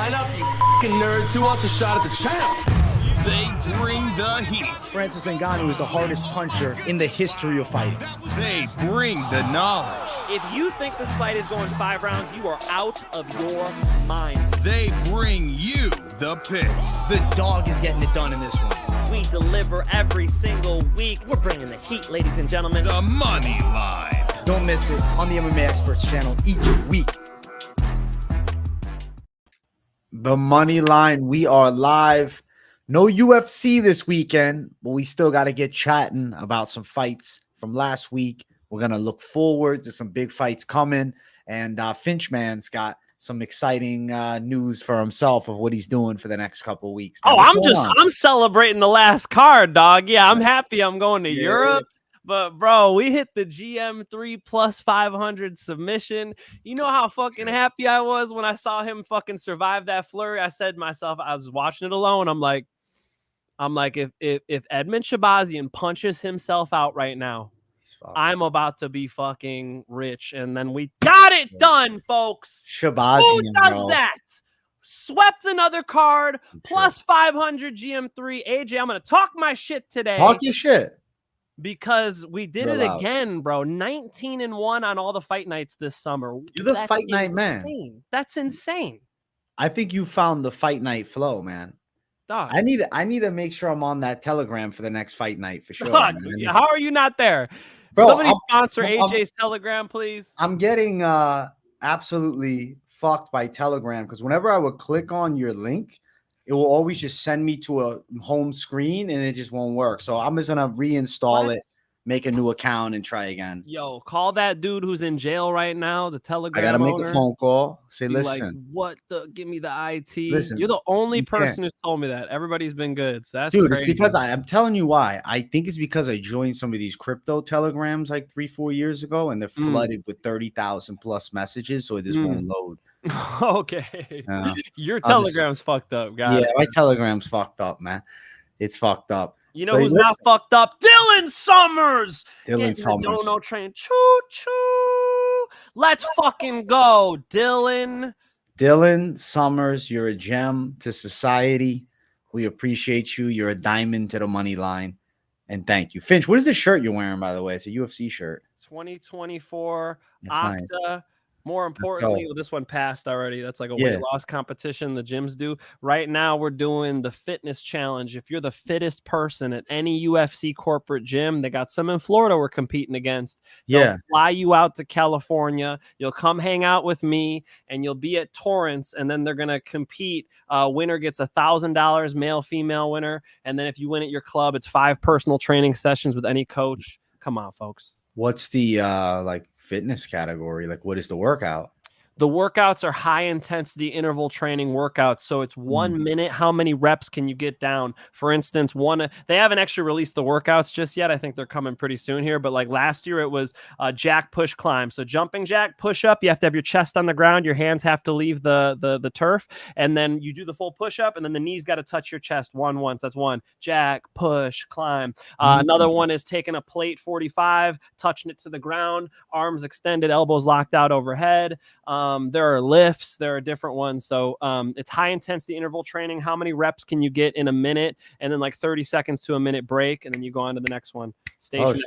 Line up, you fucking nerds. Who wants a shot at the champ? They bring the heat. Francis Ngannou is the hardest puncher in the history of fighting. They bring the knowledge. If you think this fight is going 5 rounds, you are out of your mind. They bring you the picks. The dog is getting it done in this one. We deliver every single week. We're bringing the heat, ladies and gentlemen. The money line. Don't miss it on the MMA Experts channel each week. The money line. We are live. No UFC this weekend, but we still got to get chatting about some fights from last week. We're going to look forward to some big fights coming. And Finchman's got some exciting news for himself of what he's doing for the next couple of weeks. Man, I'm celebrating the last card, dog. Yeah, I'm happy I'm going to Europe. But, bro, we hit the GM3 plus 500 submission. You know how fucking happy I was when I saw him fucking survive that flurry? I said to myself, I was watching it alone. I'm like, if Edmund Shabazian punches himself out right now, I'm about to be fucking rich. And then we got it done, folks. Shabazian, who does that? Swept another card, plus 500 GM3. AJ, I'm going to talk my shit today. Talk your shit. Because we did it again, bro. 19-1 on all the fight nights this summer. You're the fight night man. That's insane. I think you found the fight night flow, man. Dog. I need to make sure I'm on that Telegram for the next fight night for sure. Dog, how are you not there? Bro, somebody sponsor AJ's Telegram, please. I'm getting absolutely fucked by Telegram because whenever I would click on your link, it will always just send me to a home screen and it just won't work. So I'm just gonna reinstall it, make a new account, and try again. Yo, call that dude who's in jail right now, the Telegram. I gotta make owner. a phone call. Say, listen, like, what the? Give me the IT. Listen, you're the only person who's told me that. Everybody's been good. So that's dude. Crazy. It's because I'm telling you why. I think it's because I joined some of these crypto telegrams like 3-4 years ago, and they're flooded with 30,000 plus messages, so it just won't load. Okay, your Telegram's fucked up, guys. Yeah, my Telegram's fucked up, man. It's fucked up. You know who's not fucked up? Dylan Summers. Dylan Summers. No train. Choo choo. Let's fucking go, Dylan. Dylan Summers, you're a gem to society. We appreciate you. You're a diamond to the money line. And thank you. Finch, what is the shirt you're wearing, by the way? It's a UFC shirt. 2024 That's Octa. nice. More importantly, this one passed already. That's like a weight loss competition the gyms do. Right now, we're doing the fitness challenge. If you're the fittest person at any UFC corporate gym, they got some in Florida we're competing against. They'll fly you out to California. You'll come hang out with me, and you'll be at Torrance, and then they're going to compete. Winner gets $1,000, male, female winner. And then if you win at your club, it's 5 personal training sessions with any coach. Come on, folks. What's the fitness category? Like, what is the workout? The workouts are high intensity interval training workouts. So it's 1 minute. How many reps can you get down? For instance, they haven't actually released the workouts just yet. I think they're coming pretty soon here. But like last year, it was jack, push, climb. So jumping jack, push up. You have to have your chest on the ground. Your hands have to leave the turf. And then you do the full push up. And then the knees got to touch your chest once. That's 1. Jack, push, climb. Another one is taking a plate 45, touching it to the ground, arms extended, elbows locked out overhead. There are lifts, there are different ones. So it's high intensity interval training. How many reps can you get in a minute? And then like 30 seconds to a minute break. And then you go on to the next one. Station.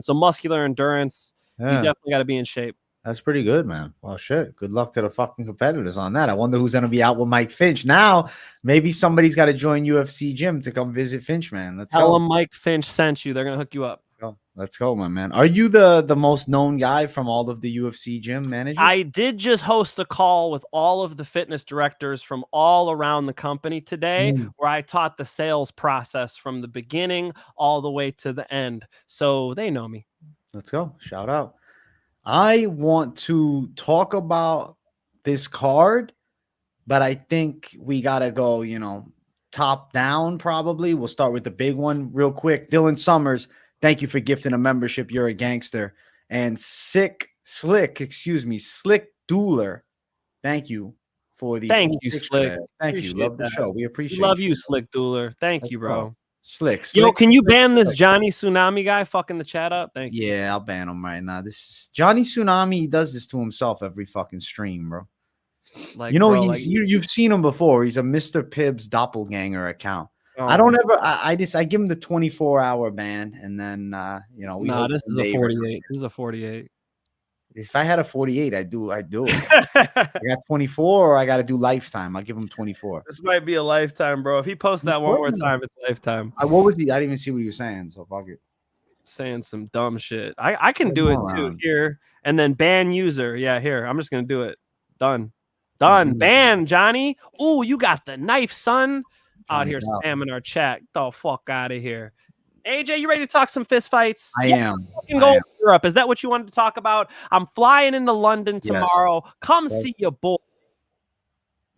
So muscular endurance. You definitely got to be in shape. That's pretty good, man. Well, shit. Good luck to the fucking competitors on that. I wonder who's going to be out with Mike Finch. Now, maybe somebody's got to join UFC Gym to come visit Finch, man. Tell them Mike Finch sent you. They're going to hook you up. Let's go, my man. Are you the most known guy from all of the UFC gym managers? I did just host a call with all of the fitness directors from all around the company today, where I taught the sales process from the beginning all the way to the end. So they know me. Let's go. Shout out. I want to talk about this card, but I think we got to go, top down probably. We'll start with the big one real quick. Dylan Summers. Thank you for gifting a membership. You're a gangster. And Slick Dueler. Thank you for the. Thank you, Slick. Thank you. Love the show. We appreciate it. Love you, Slick Dueler. Thank you, bro. Slick. Yo, can you ban this Johnny Tsunami guy fucking the chat up? Thank you. Yeah, I'll ban him right now. This is Johnny Tsunami. He does this to himself every fucking stream, bro. Like, You know, bro, he's you've seen him before. He's a Mr. Pibbs doppelganger account. oh, I don't ever. I give him the 24-hour ban, and then we nah, hope this is a someday 48. This is a 48. If I had a 48, I do it. I got 24, or I got to do lifetime. I'll give him 24. This might be a lifetime, bro. If he posts that one more time, it's lifetime. What was he? I didn't even see what you were saying. So fuck it. Saying some dumb shit. I can do it too here, and then ban user. Yeah, here. I'm just gonna do it. Done. Ban, Johnny. Ooh, you got the knife, son. Out here spamming our chat. Get the fuck out of here. AJ, you ready to talk some fist fights? I am. Go to Europe. Is that what you wanted to talk about? I'm flying into London tomorrow. Come see your boy.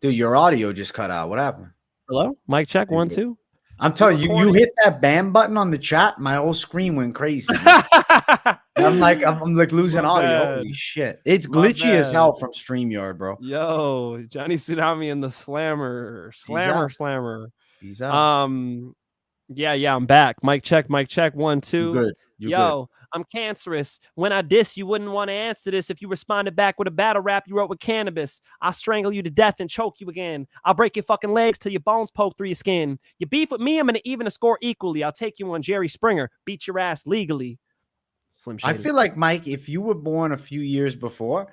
Dude, your audio just cut out. What happened? Hello? Mic check. 1, 2. I'm telling you, you hit that ban button on the chat, my whole screen went crazy. I'm like losing audio. Holy shit. It's glitchy as hell from StreamYard, bro. Yo, Johnny Tsunami and the slammer. He's out. Yeah, I'm back. Mic check, 1, 2. Good. Yo, I'm cancerous. When I diss, you wouldn't want to answer this if you responded back with a battle rap you wrote with cannabis. I'll strangle you to death and choke you again. I'll break your fucking legs till your bones poke through your skin. You beef with me, I'm gonna even a score equally. I'll take you on Jerry Springer, beat your ass legally. Slim Shady. I feel like, Mike, if you were born a few years before,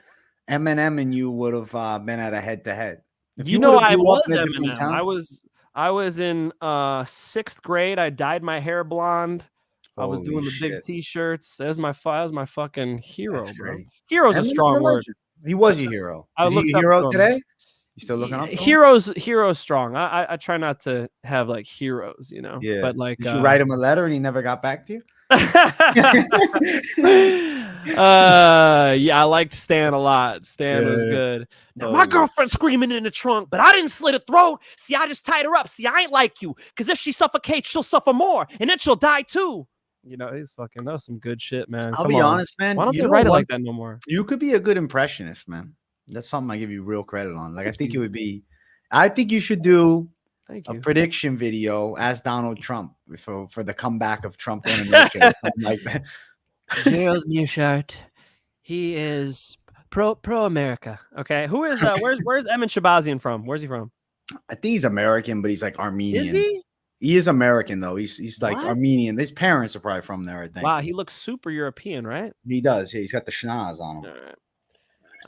Eminem and you would have been at a head-to-head. You know, I was Eminem. I was in 6th grade. I dyed my hair blonde. I was doing the big T-shirts. That was my fucking hero, bro. Hero's a strong word. He was your hero. Is he a hero today? You still looking up? Hero's strong. I try not to have like heroes, you know. Yeah. But like, did you write him a letter and he never got back to you? Yeah, I liked Stan a lot. Stan was good. Now my girlfriend's screaming in the trunk, but I didn't slit her throat. See, I just tied her up. See, I ain't like you, because if she suffocates, she'll suffer more, and then she'll die too. You know, that was some good shit, man. I'll be honest, man. Why don't they write it like that no more? You could be a good impressionist, man. That's something I give you real credit on. Like, I think you should do a prediction video as Donald Trump for the comeback of Trump winning like that. Gerald Newshart. He is pro America. Okay. Who is where's Emin Shabazian from? Where's he from? I think he's American, but he's like Armenian. Is he? He is American though. He's like Armenian. His parents are probably from there, I think. Wow, he looks super European, right? He does. Yeah, he's got the schnoz on him. All right.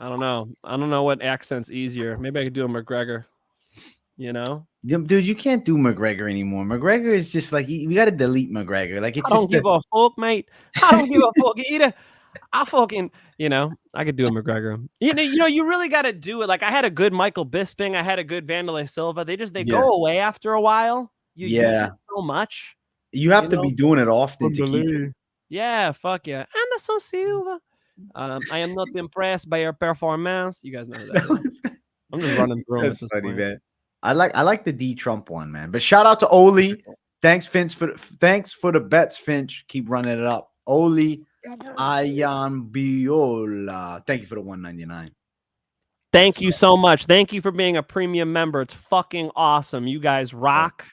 I don't know what accent's easier. Maybe I could do a McGregor. You know, dude, you can't do McGregor anymore. McGregor is just like, we got to delete McGregor. Like, it's I don't give a fuck, mate. I don't give a fuck either. I fucking, I could do a McGregor. You really got to do it. Like, I had a good Michael Bisping. I had a good Wanderlei Silva. They go away after a while. You use it so much. You have to be doing it often to keep it. Yeah, fuck yeah. Anderson Silva. I am not impressed by your performance. You guys know that. Is. I'm just running through them. That's funny, man. I like the D Trump one, man. But shout out to Oli. Thanks, Finch, thanks for the bets, Finch. Keep running it up. Oli Ayan Biola. Thank you for the $1.99. Thank you so much. Thank you for being a premium member. It's fucking awesome. You guys rock.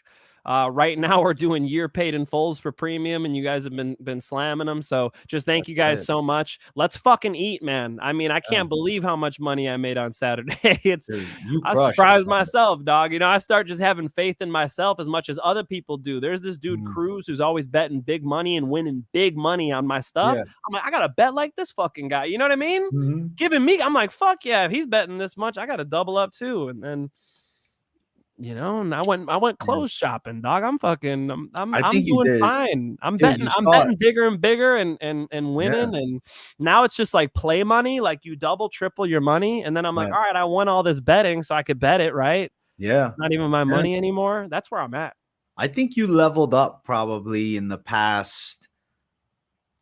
Right now we're doing year paid in fulls for premium, and you guys have been slamming them. So just thank you guys so much. Let's fucking eat, man. I mean, I can't believe how much money I made on Saturday. I surprised myself, dog. I start just having faith in myself as much as other people do. There's this dude Cruz who's always betting big money and winning big money on my stuff. I'm like, I gotta bet like this fucking guy. You know what I mean? Giving me, I'm like, fuck yeah, if he's betting this much, I gotta double up too. And then and I went clothes shopping, dog. I'm doing fine. I'm betting bigger and bigger and winning. And now it's just like play money, like you double, triple your money. And then I'm like, all right, I won all this betting, so I could bet it, right? Yeah. Not even my money anymore. That's where I'm at. I think you leveled up probably in the past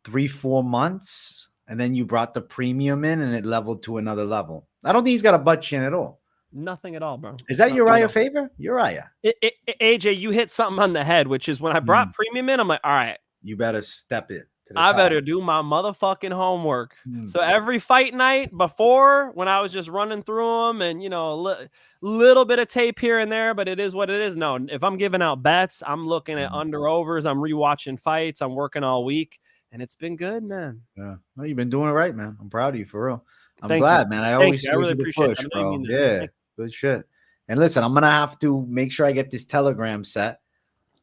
3-4 months, and then you brought the premium in and it leveled to another level. I don't think he's got a butt chin at all. Nothing at all, bro. Is that Uriah Faber? Uriah. AJ, you hit something on the head, which is when I brought premium in, I'm like, all right. You better step it. I better do my motherfucking homework. So every fight night before, when I was just running through them and, a little bit of tape here and there, but it is what it is. No, if I'm giving out bets, I'm looking at under-overs. I'm rewatching fights. I'm working all week, and it's been good, man. Yeah. Well, you've been doing it right, man. I'm proud of you, for real. I'm Thank glad, you. man. I Thank always you. I showed really you the appreciate it. push, I know you bro. mean that. Yeah, Thank good shit. And listen, I'm gonna have to make sure I get this Telegram set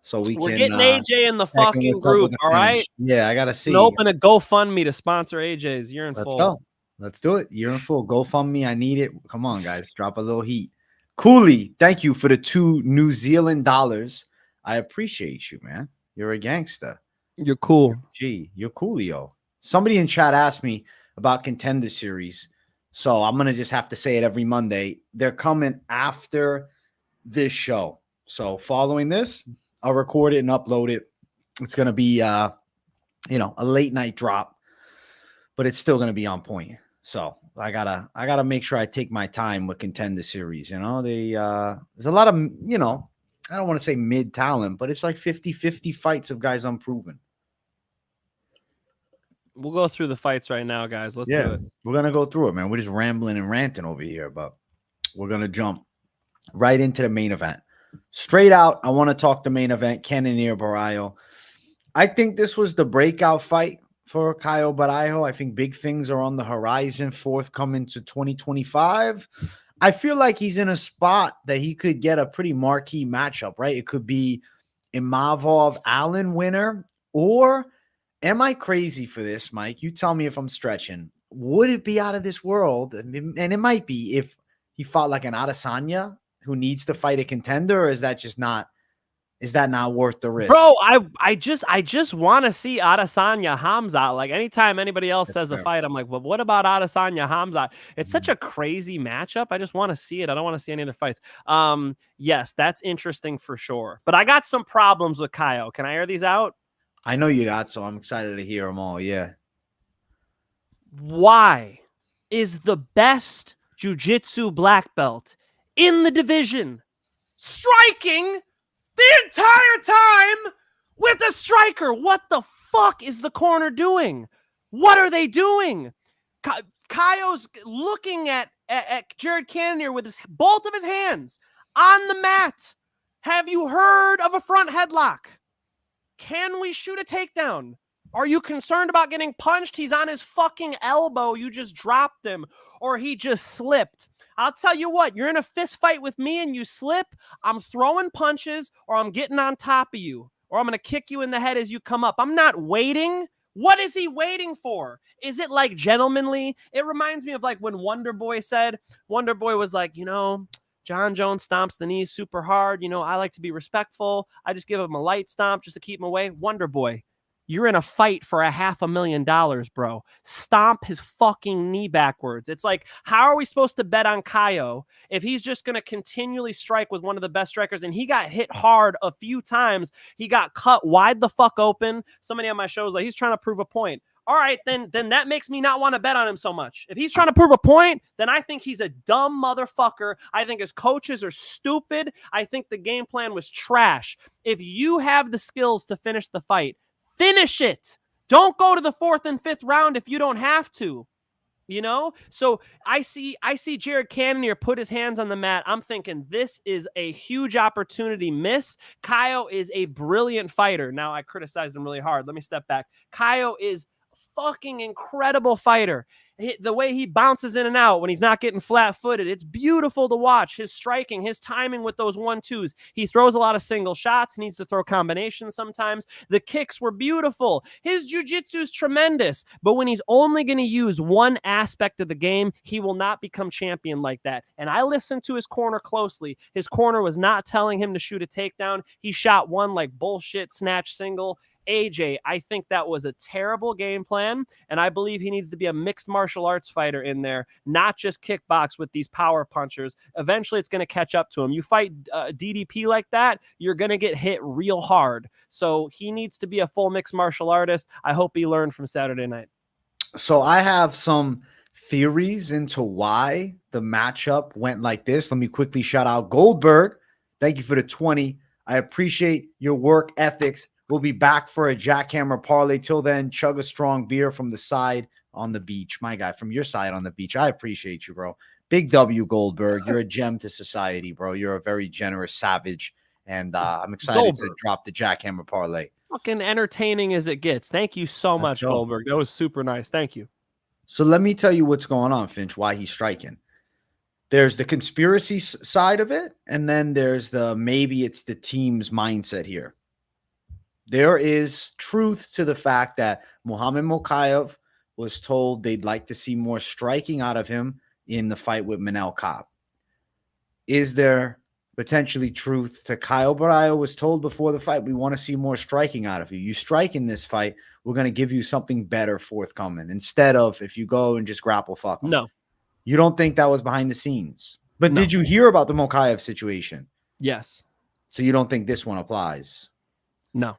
so we We're can getting AJ in the check in fucking what's up with group. the All fans. right. Yeah, I gotta And see. open a GoFundMe to sponsor AJ's. You're in Let's full. go. Let's do it. You're in full. GoFundMe. I need it. Come on, guys. Drop a little heat. Cooley, thank you for the 2 New Zealand dollars. I appreciate you, man. You're a gangster. You're cool. Gee, you're coolio. Somebody in chat asked me about Contender series. So I'm gonna just have to say it every Monday. They're coming after this show. So following this, I'll record it and upload it. It's gonna be a late night drop, but it's still gonna be on point. So I gotta make sure I take my time with Contender series. There's a lot of I don't want to say mid talent, but it's like 50-50 fights of guys unproven. We'll go through the fights right now, guys. Let's do it. We're gonna go through it, man. We're just rambling and ranting over here, but we're gonna jump right into the main event. Straight out, I want to talk the main event, Cannonier Borralho. I think this was the breakout fight for Caio Borralho. I think big things are on the horizon forthcoming to 2025. I feel like he's in a spot that he could get a pretty marquee matchup, right? It could be Imavov Allen winner, or am I crazy for this, Mike? You tell me if I'm stretching. Would it be out of this world? And it might be if he fought like an Adesanya who needs to fight a contender, or is that not worth the risk? Bro, I just want to see Adesanya Hamzat. Like anytime anybody else says a fight, I'm like, well, what about Adesanya Hamzat? It's such a crazy matchup. I just want to see it. I don't want to see any other fights. Yes, that's interesting for sure. But I got some problems with Caio. Can I air these out? I know you got, so I'm excited to hear them all. Yeah. Why is the best jiu-jitsu black belt in the division striking the entire time with a striker? What the fuck is the corner doing? What are they doing? Caio's looking at Jared Cannonier with both of his hands on the mat. Have you heard of a front headlock? Can we shoot a takedown? Are you concerned about getting punched? He's on his fucking elbow. You just dropped him, or he just slipped. I'll tell you what, you're in a fist fight with me and you slip, I'm throwing punches, or I'm getting on top of you, or I'm going to kick you in the head as you come up. I'm not waiting. What is he waiting for? Is it like gentlemanly? It reminds me of like when Wonder Boy was like, John Jones stomps the knees super hard. I like to be respectful. I just give him a light stomp just to keep him away. Wonder Boy, you're in a fight for $500,000, bro. Stomp his fucking knee backwards. It's like, how are we supposed to bet on Caio if he's just going to continually strike with one of the best strikers? And he got hit hard a few times. He got cut wide the fuck open. Somebody on my show was like, he's trying to prove a point. All right, then that makes me not want to bet on him so much. If he's trying to prove a point, then I think he's a dumb motherfucker. I think his coaches are stupid. I think the game plan was trash. If you have the skills to finish the fight, finish it. Don't go to the 4th and 5th round if you don't have to. So I see Jared Cannonier put his hands on the mat. I'm thinking this is a huge opportunity miss. Caio is a brilliant fighter. Now I criticized him really hard. Let me step back. Caio is fucking incredible fighter. The way he bounces in and out when he's not getting flat-footed, it's beautiful to watch. His striking, his timing with those 1-2s. He throws a lot of single shots, needs to throw combinations sometimes. The kicks were beautiful. His jiu-jitsu is tremendous, but when he's only going to use one aspect of the game, he will not become champion like that. And I listened to his corner closely. His corner was not telling him to shoot a takedown. He shot one like bullshit snatch single. AJ, I think that was a terrible game plan, and I believe he needs to be a mixed martial arts fighter in there, not just kickbox with these power punchers. Eventually, it's going to catch up to him. You fight DDP like that, you're going to get hit real hard. So he needs to be a full mixed martial artist. I hope he learned from Saturday night. So I have some theories into why the matchup went like this. Let me quickly shout out Goldberg. Thank you for the 20. I appreciate your work ethics. We'll be back for a jackhammer parlay. Till then, chug a strong beer from the side on the beach. My guy, from your side on the beach. I appreciate you, bro. Big W, Goldberg. You're a gem to society, bro. You're a very generous savage. And I'm excited to drop the jackhammer parlay. Fucking entertaining as it gets. Thank you so much, Goldberg. That was super nice. Thank you. So let me tell you what's going on, Finch, why he's striking. There's the conspiracy side of it, and then there's the maybe it's the team's mindset here. There is truth to the fact that Muhammad Mokaev was told they'd like to see more striking out of him in the fight with Manel Kape. Is there potentially truth to Caio Borralho was told before the fight, we want to see more striking out of you. You strike in this fight, we're going to give you something better forthcoming instead of if you go and just grapple fuck him. No. You don't think that was behind the scenes? But No. did you hear about the Mokaev situation? Yes. So you don't think this one applies? No.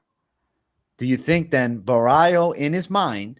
Do you think then Borralho in his mind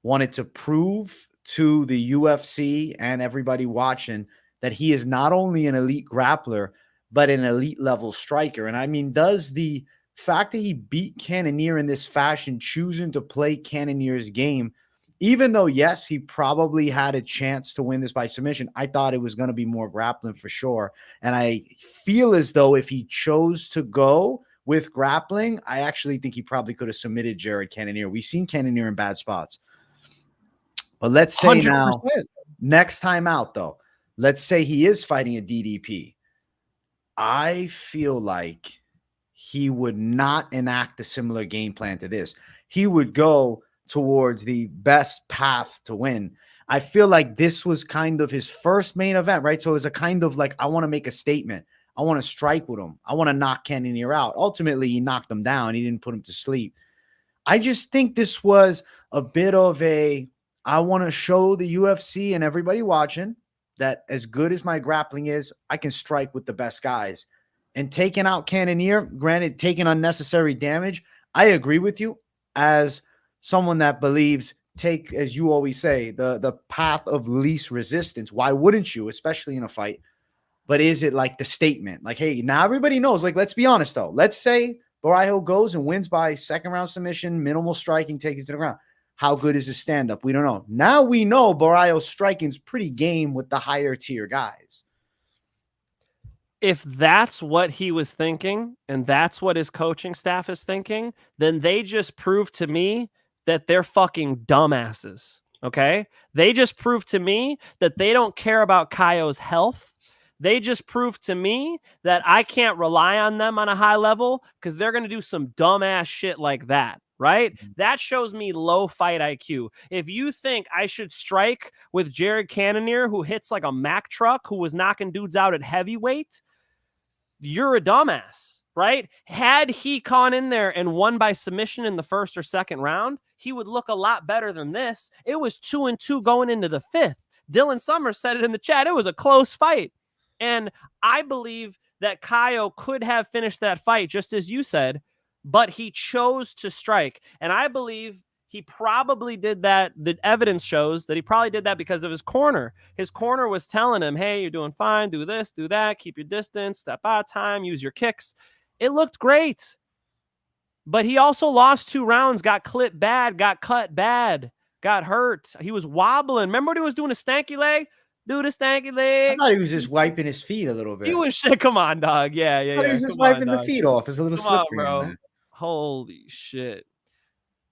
wanted to prove to the UFC and everybody watching that he is not only an elite grappler, but an elite level striker? And I mean, does the fact that he beat Cannonier in this fashion, choosing to play Cannonier's game, even though, yes, he probably had a chance to win this by submission, I thought it was going to be more grappling for sure. And I feel as though if he chose to go with grappling, I actually think he probably could have submitted Jared Cannonier. We've seen Cannonier in bad spots. But let's say 100%. now, next time out, though, let's say he is fighting a DDP. I feel like he would not enact a similar game plan to this. He would go towards the best path to win. I feel like this was kind of his first main event, right? So it was a kind of like, I want to make a statement. I want to strike with him. I want to knock Cannonier out. Ultimately, he knocked him down. He didn't put him to sleep. I just think this was a bit of a, I want to show the UFC and everybody watching that as good as my grappling is, I can strike with the best guys. And taking out Cannonier, granted, taking unnecessary damage, I agree with you as someone that believes take, as you always say, the path of least resistance. Why wouldn't you, especially in a fight? But is it like the statement? Like, hey, now everybody knows. Like, let's be honest, though. Let's say Borralho goes and wins by second round submission, minimal striking, takes it to the ground. How good is his stand-up? We don't know. Now we know Borralho's striking's pretty game with the higher tier guys. If that's what he was thinking and that's what his coaching staff is thinking, then they just proved to me that they're fucking dumbasses. Okay? They just proved to me that they don't care about Caio's health. They just proved to me that I can't rely on them on a high level because they're going to do some dumbass shit like that, right? That shows me low fight IQ. If you think I should strike with Jared Cannonier, who hits like a Mack truck, who was knocking dudes out at heavyweight, you're a dumbass, right? Had he gone in there and won by submission in the first or second round, he would look a lot better than this. It was 2-2 going into the fifth. Dylan Summers said it in the chat. It was a close fight. And I believe that Caio could have finished that fight, just as you said, but he chose to strike. And I believe he probably did that. The evidence shows that he probably did that because of his corner. His corner was telling him, hey, you're doing fine. Do this, do that. Keep your distance. Step out of time. Use your kicks. It looked great. But he also lost 2 rounds, got clipped bad, got cut bad, got hurt. He was wobbling. Remember when he was doing a stanky leg? Do the stanky leg. I thought he was just wiping his feet a little bit. He was shit. Come on, dog. Yeah. He was just wiping the feet off. It's a little Come on, slippery, bro. in there. Holy shit.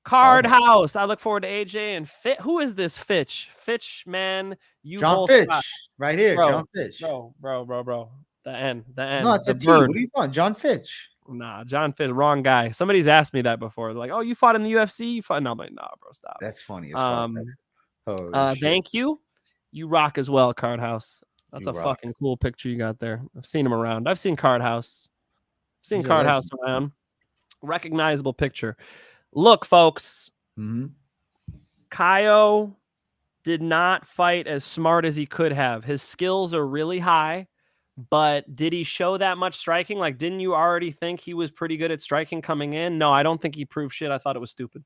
Card House. I look forward to AJ and Fit. Who is this Fitch? Fitch, man. You John both Fitch, got- right here. Bro, John Fitch. Bro. The end. No, it's the a T. bird. What are you on? John Fitch. Nah, John Fitch, wrong guy. Somebody's asked me that before. They're like, oh, you fought in the UFC? You fought? No, I'm like, nah, bro, stop. That's funny as fuck. Holy shit. Thank you. You rock as well, Card House. That's You a rock. fucking cool picture you got there. I've seen him around. I've seen Card House. He's a Card House around. Recognizable picture. Look, folks. Mm-hmm. Caio did not fight as smart as he could have. His skills are really high, but did he show that much striking? Like, didn't you already think he was pretty good at striking coming in? No, I don't think he proved shit. I thought it was stupid.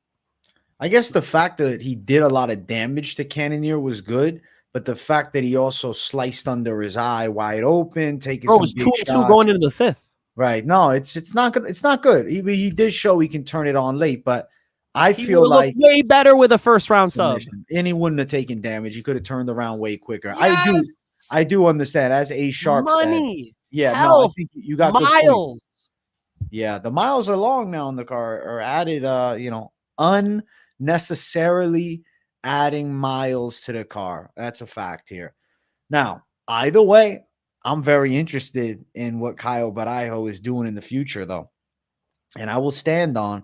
I guess the fact that he did a lot of damage to Cannonier was good, but the fact that he also sliced under his eye wide open, taking Bro, it some was big 2-2 shots. going into the fifth. Right. No, it's not good. It's not good. He did show he can turn it on late, but I He feel would look like way better with a first round sub. and he wouldn't have taken damage. He could have turned around way quicker. Yes! I do understand. As A Sharp said, Money. yeah, no, I health, think you got good points. miles. Yeah, the miles are long now in the car, or added, unnecessarily adding miles to the car. That's a fact here. Now, either way, I'm very interested in what Caio Borralho is doing in the future, though. And I will stand on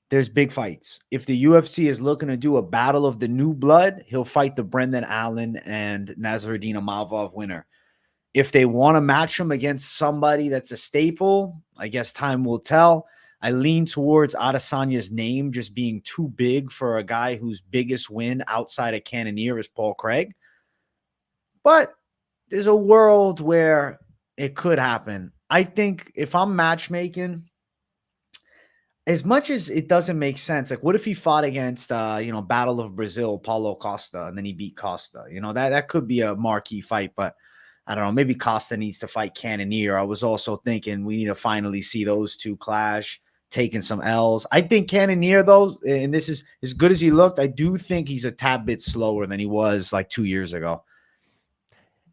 there's big fights. If the UFC is looking to do a battle of the new blood, he'll fight the Brendan Allen and Nasruddin Imavov winner. If they want to match him against somebody that's a staple, I guess time will tell. I lean towards Adesanya's name just being too big for a guy whose biggest win outside of Cannonier is Paul Craig. But there's a world where it could happen. I think if I'm matchmaking, as much as it doesn't make sense, like what if he fought against, Battle of Brazil, Paulo Costa, and then he beat Costa? That could be a marquee fight, but I don't know. Maybe Costa needs to fight Cannonier. I was also thinking we need to finally see those two clash, taking some L's. I think Cannonier, though, and this is as good as he looked, I do think he's a tad bit slower than he was like 2 years ago.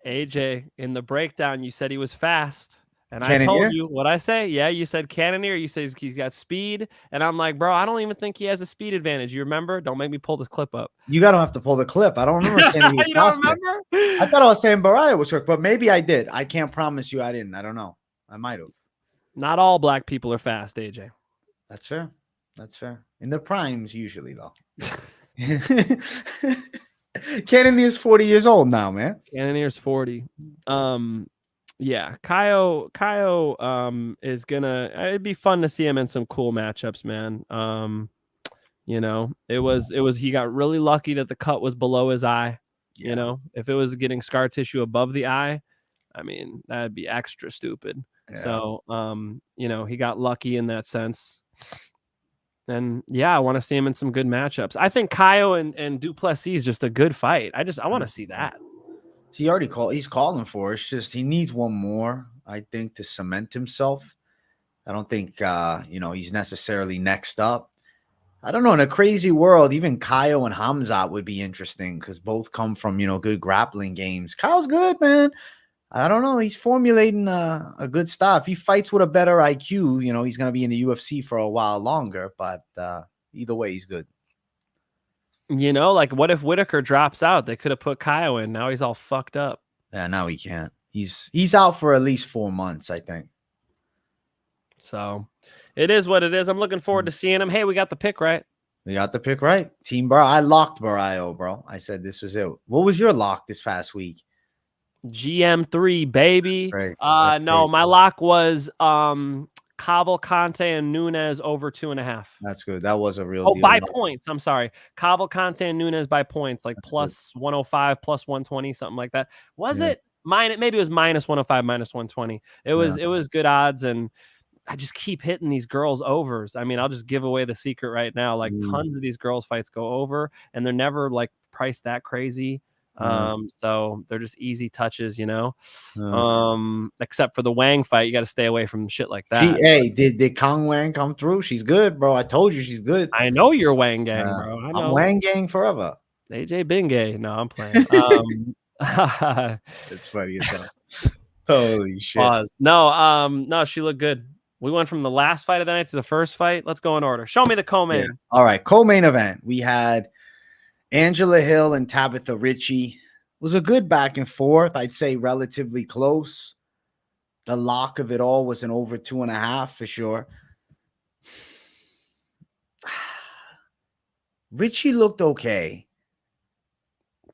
AJ, in the breakdown, you said he was fast. And Cannonier? I told you what I say. Yeah, you said Cannonier. You say he's got speed. And I'm like, bro, I don't even think he has a speed advantage. You remember? Don't make me pull this clip up. You got to have to pull the clip. I don't remember saying he was You don't faster. remember? I thought I was saying Borralho was quick, but maybe I did. I can't promise you I didn't. I don't know. I might have. Not all black people are fast, AJ. That's fair. That's fair. In the primes, usually, though. Cannonier's 40 years old now, man. Cannonier's 40. Yeah, Caio is gonna. It'd be fun to see him in some cool matchups, man. He got really lucky that the cut was below his eye. Yeah. If it was getting scar tissue above the eye, I mean, that'd be extra stupid. Yeah. So, he got lucky in that sense. And yeah, I want to see him in some good matchups. I think Caio and Duplessis is just a good fight. I want to see that. He already he's calling for it. It's just he needs one more, I think, to cement himself. I don't think he's necessarily next up. I don't know. In a crazy world, even Caio and Hamzat would be interesting because both come from good grappling games. Caio's good, man. I don't know. He's formulating a good style. If he fights with a better IQ, he's going to be in the UFC for a while longer. But either way, he's good. Like what if Whitaker drops out? They could have put Caio in. Now he's all fucked up. Yeah, now he can't. He's out for at least 4 months, I think. So it is what it is. I'm looking forward to seeing him. Hey, we got the pick right. We got the pick right. Team Borralho. I locked Borralho, bro. I said this was it. What was your lock this past week? GM3, baby. Great. No, my lock was Cavalcante and Nunes over 2.5. That's good. That was a real deal. By points. I'm sorry. Cavalcante and Nunes by points, like plus 105, plus 120, something like that. Was it? Maybe it was minus 105, minus 120. It was good odds, and I just keep hitting these girls overs. I mean, I'll just give away the secret right now. Like tons of these girls fights go over, and they're never like priced that crazy. So they're just easy touches, except for the Wang fight. You got to stay away from shit like that. Did Kang Wang come through? She's good, bro. I told you she's good. I know you're Wang gang, bro. I know. I'm Wang gang forever. AJ Bingay. No, I'm playing. It's funny as hell. Holy shit. Pause. No, she looked good. We went from the last fight of the night to the first fight. Let's go in order. Show me the co-main. Yeah. All right, co-main event. We had Angela Hill and Tabitha Ritchie. It was a good back and forth. I'd say relatively close. The lock of it all was an over 2.5 for sure. Ritchie looked okay.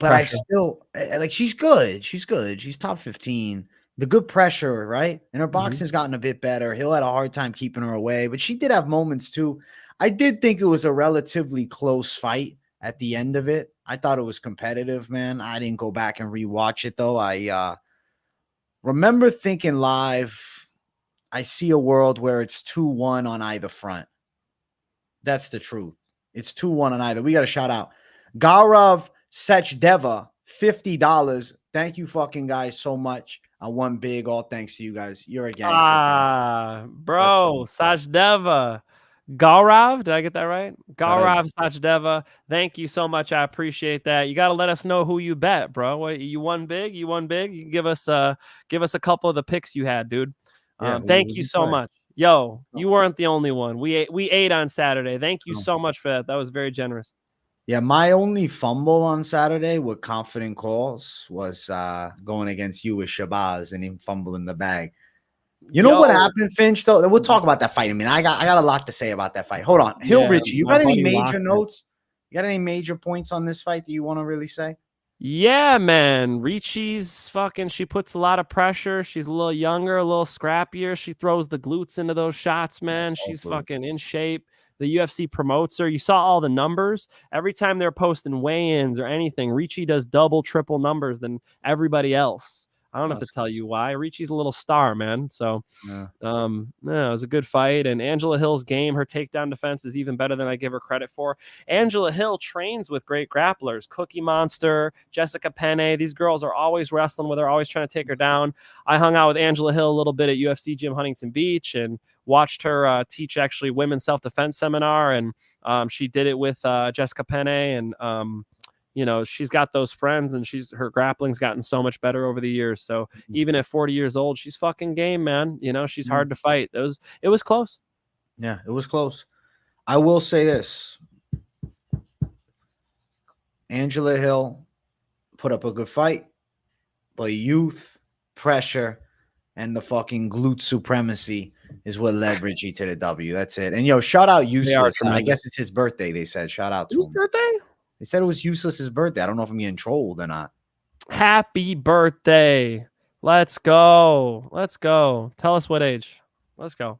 But pressure. I still like she's good. She's good. She's top 15. The good pressure, right? And her boxing's gotten a bit better. Hill had a hard time keeping her away, but she did have moments too. I did think it was a relatively close fight at the end of it. I thought it was competitive, man. I didn't go back and rewatch it though. I remember thinking live, I see a world where it's 2-1 on either front. That's the truth. It's 2-1 on either. We got a shout out. Gaurav Sechdeva, $50. Thank you fucking guys so much. I won big. All thanks to you guys. You're a gangster. Bro, Sechdeva. Gaurav, did I get that right? Gaurav Sechdeva. Thank you so much. I appreciate that. You got to let us know who you bet, bro. What, you won big? You won big? You can give us a couple of the picks you had, dude. Thank you so much. Yo, you weren't the only one. We ate on Saturday. Thank you so much for that. That was very generous. Yeah, my only fumble on Saturday with confident calls was going against you with Shabazz and him fumbling the bag. You know what happened, Finch, though? We'll talk about that fight. I mean, I got a lot to say about that fight. Hold on. Hill Richie, you got any major notes? You got any major points on this fight that you want to really say? Yeah, man. Ricci's fucking, she puts a lot of pressure. She's a little younger, a little scrappier. She throws the glutes into those shots, man. She's fucking in shape. The UFC promotes her. You saw all the numbers. Every time they're posting weigh-ins or anything, Ricci does double, triple numbers than everybody else. I don't have to tell you why. Ricci's a little star, man. So, yeah, it was a good fight. And Angela Hill's game, her takedown defense is even better than I give her credit for. Angela Hill trains with great grapplers. Cookie Monster, Jessica Penne. These girls are always wrestling with her, always trying to take her down. I hung out with Angela Hill a little bit at UFC Gym Huntington Beach and watched her teach actually women's self-defense seminar. And she did it with Jessica Penne and you know, she's got those friends and her grappling's gotten so much better over the years. So even at 40 years old, she's fucking game, man. You know, she's hard to fight. It was close. Yeah, it was close. I will say this. Angela Hill put up a good fight, but youth, pressure, and the fucking glute supremacy is what led Richie to the W. That's it. And yo, shout out Useless. I guess it's his birthday, they said. Shout out to him. His birthday? They said it was Useless's birthday. I don't know if I'm getting trolled or not. Happy birthday. Let's go. Let's go. Tell us what age. Let's go.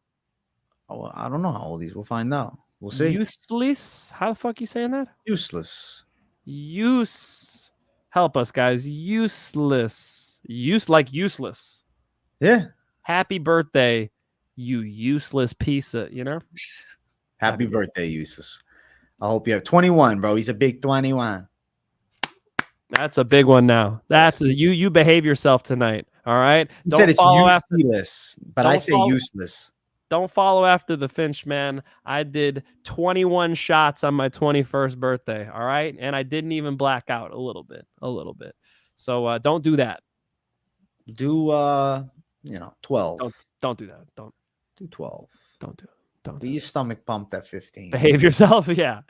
Oh, I don't know how old he is. We'll find out. We'll see. Useless? How the fuck you saying that? Useless. Help us, guys. Useless. Like useless. Yeah. Happy birthday, you useless piece of, you know? Happy birthday, Useless. I hope you have 21, bro. He's a big 21. That's a big one now. That's you behave yourself tonight. All right. He said it's useless, but I say useless. Don't follow after the Finch, man. I did 21 shots on my 21st birthday. All right. And I didn't even black out a little bit. So don't do that. Do 12. Don't do that. Don't do 12. Don't do it. Do your stomach pumped at 15. Behave yourself. Yeah.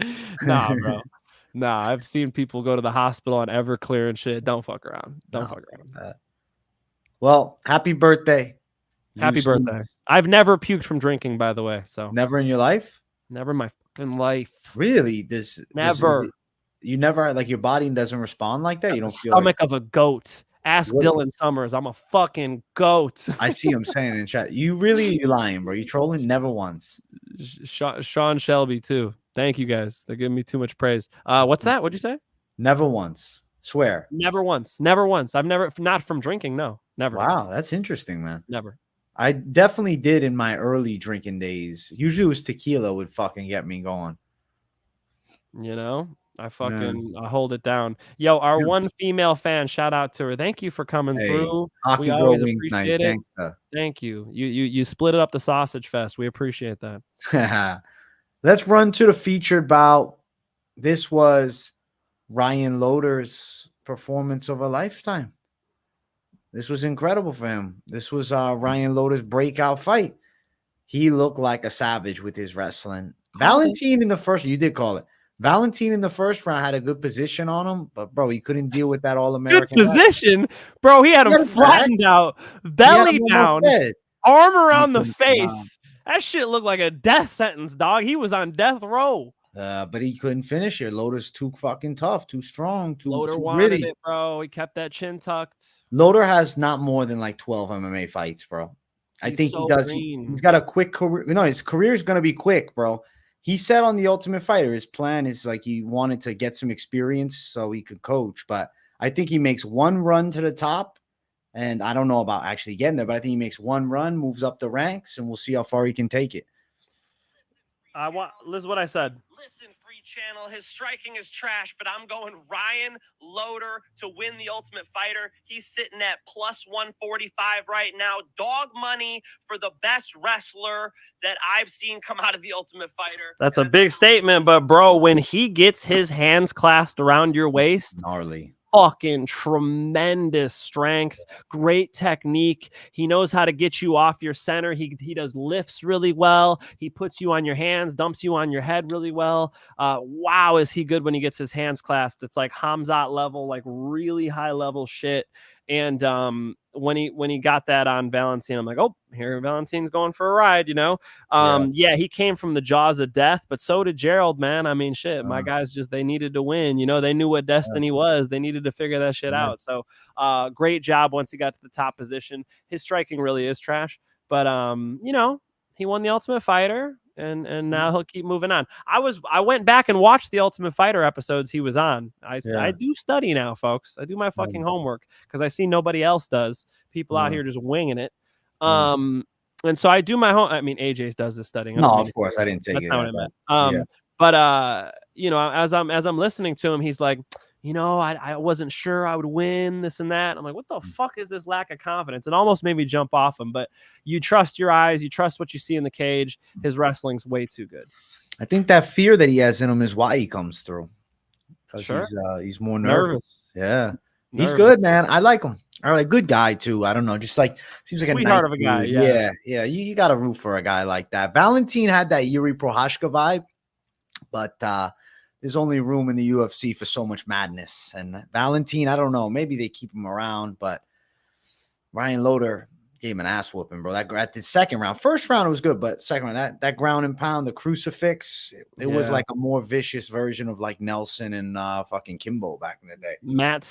Nah, bro. Nah, I've seen people go to the hospital on Everclear and shit. Don't fuck around. Don't fuck around. Well, happy birthday. Happy birthday. I've never puked from drinking, by the way. So never in your life? Never in my fucking life. Really? Never. You never, like, your body doesn't respond like that? You don't feel stomach of a goat. Ask Dylan Summers. I'm a fucking goat. I see him saying in chat. You lying, bro. You trolling? Never once. Sean Shelby, too. Thank you, guys. They're giving me too much praise. What's that? What'd you say? Never once. Swear. Never once. Never once. I've never, not from drinking. No, never. Wow, that's interesting, man. Never. I definitely did in my early drinking days. Usually it was tequila would fucking get me going. You know? I hold it down. Yo, our one female fan, shout out to her. Thank you for coming through. Hockey we always appreciate it. Thanks, thank you. You split it up the sausage fest. We appreciate that. Let's run to the featured bout. This was Ryan Loder's performance of a lifetime. This was incredible for him. This was Ryan Loder's breakout fight. He looked like a savage with his wrestling. Valentin in the first, you did call it. Valentin in the first round had a good position on him, but bro, he couldn't deal with that All-American. Good position, bro. He had him flattened out, belly down, arm around the face. That shit looked like a death sentence, dog. He was on death row. But he couldn't finish it. Loder's too fucking tough, too strong, too wanted gritty. It, bro. He kept that chin tucked. Loder has not more than like 12 MMA fights, bro. I think he does. He's got a quick career. No, his career is gonna be quick, bro. He said on The Ultimate Fighter, his plan is like he wanted to get some experience so he could coach. But I think he makes one run to the top. And I don't know about actually getting there, but I think he makes one run, moves up the ranks, and we'll see how far he can take it. Listen what I said. Listen, free channel. His striking is trash, but I'm going Ryan Loder to win The Ultimate Fighter. He's sitting at plus 145 right now. Dog money for the best wrestler that I've seen come out of The Ultimate Fighter. That's a big statement, but bro, when he gets his hands clasped around your waist, gnarly. fucking tremendous strength, great technique. He knows how to get you off your center. He does lifts really well. He puts you on your hands, dumps you on your head really well. Wow, is he good when he gets his hands clasped? It's like Hamzat level, like really high level shit. And when he got that on Valentin, I'm like, oh, here Valentin's going for a ride, you know? Yeah, he came from the jaws of death, but so did Gerald, man. I mean, shit, my guys they needed to win. You know, they knew what destiny was. They needed to figure that shit out. So great job once he got to the top position. His striking really is trash, but you know, he won the Ultimate Fighter. And now he'll keep moving on. I went back and watched the Ultimate Fighter episodes he was on. I do study now, folks. I do my fucking homework because I see nobody else does. People out here just winging it. And so I do my home. I mean, AJ does this studying. No, of course I didn't take That's it. not what I meant. But you know, as I'm listening to him, he's like, you know, I wasn't sure I would win this and that. I'm like, what the fuck is this lack of confidence? It almost made me jump off him. But you trust your eyes. You trust what you see in the cage. His wrestling's way too good. I think that fear that he has in him is why he comes through. Sure. He's more nervous. Yeah. He's Nervous. good, man. I like him. All right, good guy too. I don't know, just like seems like Sweetheart a nice of a guy. dude. Yeah. You got to root for a guy like that. Valentin had that Yuri Prohashka vibe, but there's only room in the UFC for so much madness. And Valentin, I don't know, maybe they keep him around, but Ryan Loder gave him an ass whooping, bro. That at the second round, first round it was good, but second round that ground and pound, the crucifix, it was like a more vicious version of like Nelson and fucking Kimbo back in the day. Matt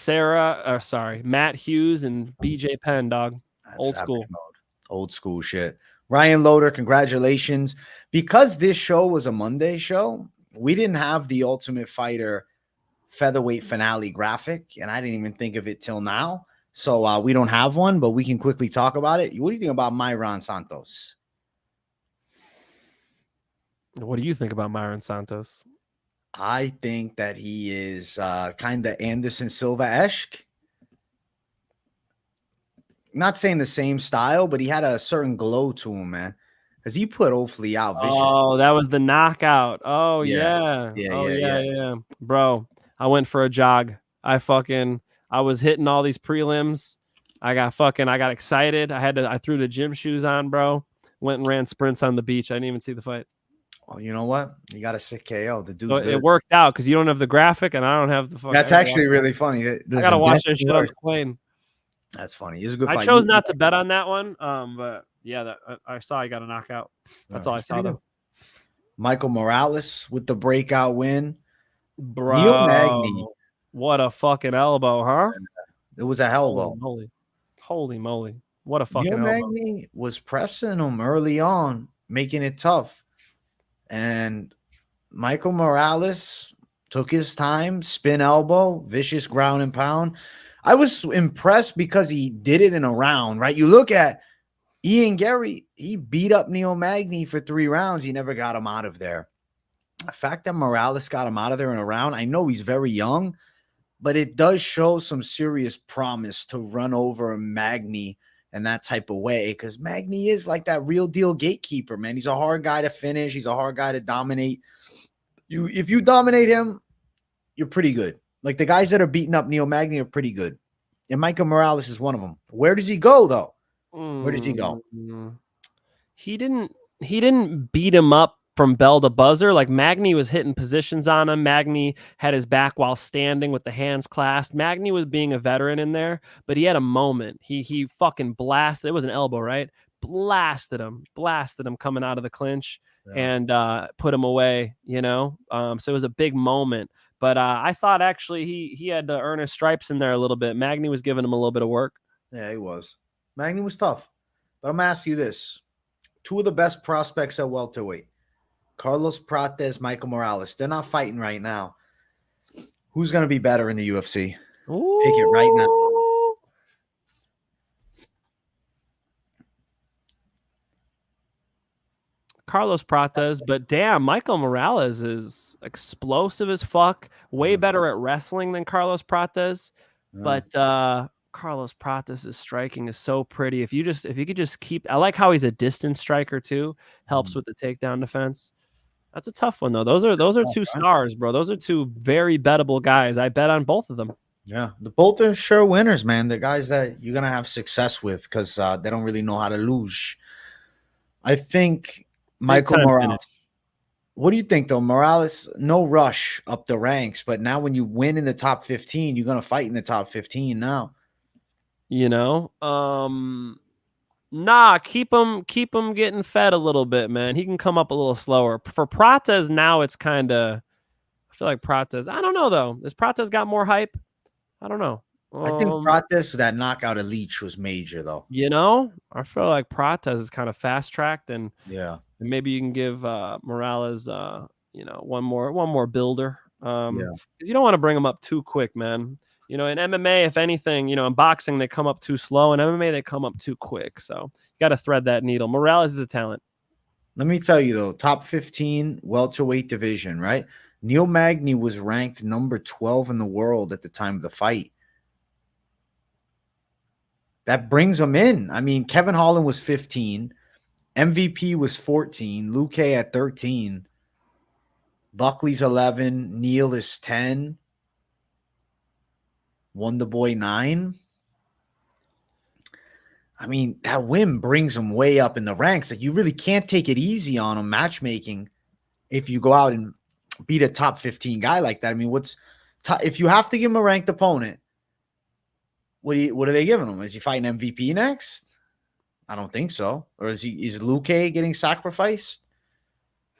Hughes and BJ Penn, dog. That's Old school. Old school shit. Ryan Loder, congratulations. Because this show was a Monday show, we didn't have the Ultimate Fighter featherweight finale graphic, and I didn't even think of it till now. So we don't have one, but we can quickly talk about it. What do you think about Myron Santos? What do you think about Myron Santos? I think that he is kind of Anderson Silva-esque. Not saying the same style, but he had a certain glow to him, man. Because he put Ofli out vicious. Oh, that was the knockout. Oh, Yeah. Yeah. Bro, I went for a jog. I was hitting all these prelims. I got excited. I threw the gym shoes on, bro. Went and ran sprints on the beach. I didn't even see the fight. Well, you know what? You got a sick KO. The dude's So good. it worked out because you don't have the graphic and I don't have the fucking. That's actually really funny. I gotta watch this shit on the plane. That's funny. It's a good fight. I chose not to bet on that one. But yeah, I saw he got a knockout. That's all I saw though. Michael Morales with the breakout win. Bro, Neil Magny. What a fucking elbow, huh? It was a elbow. Holy moly. What a fucking Neil elbow. Magny was pressing him early on, making it tough. And Michael Morales took his time, spin elbow, vicious ground and pound. I was impressed because he did it in a round, right? You look at Ian Gary, he beat up Neil Magny for 3 rounds. He never got him out of there. The fact that Morales got him out of there in a round, I know he's very young, but it does show some serious promise to run over Magny in that type of way, because Magny is like that real deal gatekeeper, man. He's a hard guy to finish. He's a hard guy to dominate. If you dominate him, you're pretty good. Like the guys that are beating up Neil Magny are pretty good. And Michael Morales is one of them. Where does he go, though? Where does he go? He didn't beat him up from bell to buzzer. Like Magny was hitting positions on him. Magny had his back while standing with the hands clasped. Magny was being a veteran in there, but he had a moment. He fucking blasted. It was an elbow, right? Blasted him coming out of the clinch and put him away, you know? So it was a big moment. But I thought actually he had to earn his stripes in there a little bit. Magny was giving him a little bit of work. Yeah, he was. Magny was tough. But I'm going to ask you this. 2 of the best prospects at welterweight. Carlos Prates, Michael Morales. They're not fighting right now. Who's going to be better in the UFC? Ooh. Pick it right now. Carlos Prates, but damn, Michael Morales is explosive as fuck. Way better at wrestling than Carlos Prates. But Carlos Prates' striking is so pretty. If you could just keep, I like how he's a distance striker too. Helps with the takedown defense. That's a tough one though. Those are 2 stars, bro. Those are 2 very bettable guys. I bet on both of them. Yeah, the both are sure winners, man. The guys that you're gonna have success with because they don't really know how to lose. I think Big Michael time Morales. finish. What do you think though? Morales, no rush up the ranks, but now when you win in the top 15, you're gonna fight in the top 15 now. You know, nah, keep him getting fed a little bit, man. He can come up a little slower. For Prates now, it's kind of. I feel like Prates. I don't know though. Has Prates got more hype? I don't know. I think Prates with that knockout of Leach was major though. You know, I feel like Prates is kind of fast tracked, and Yeah. maybe you can give Morales, you know, one more builder. Yeah. Because you don't want to bring him up too quick, man. You know, in MMA, if anything, you know, in boxing they come up too slow, in MMA they come up too quick. So you got to thread that needle. Morales is a talent. Let me tell you though, top 15 welterweight division, right? Neil Magny was ranked number 12 in the world at the time of the fight. That brings him in. I mean, Kevin Holland was 15. MVP was 14. Luque at 13. Buckley's 11. Neil is 10. Wonderboy 9. I mean, that win brings him way up in the ranks. Like, you really can't take it easy on him matchmaking if you go out and beat a top 15 guy like that. I mean, if you have to give him a ranked opponent, what are they giving him? Is he fighting MVP next? I don't think so. Or is Luque getting sacrificed?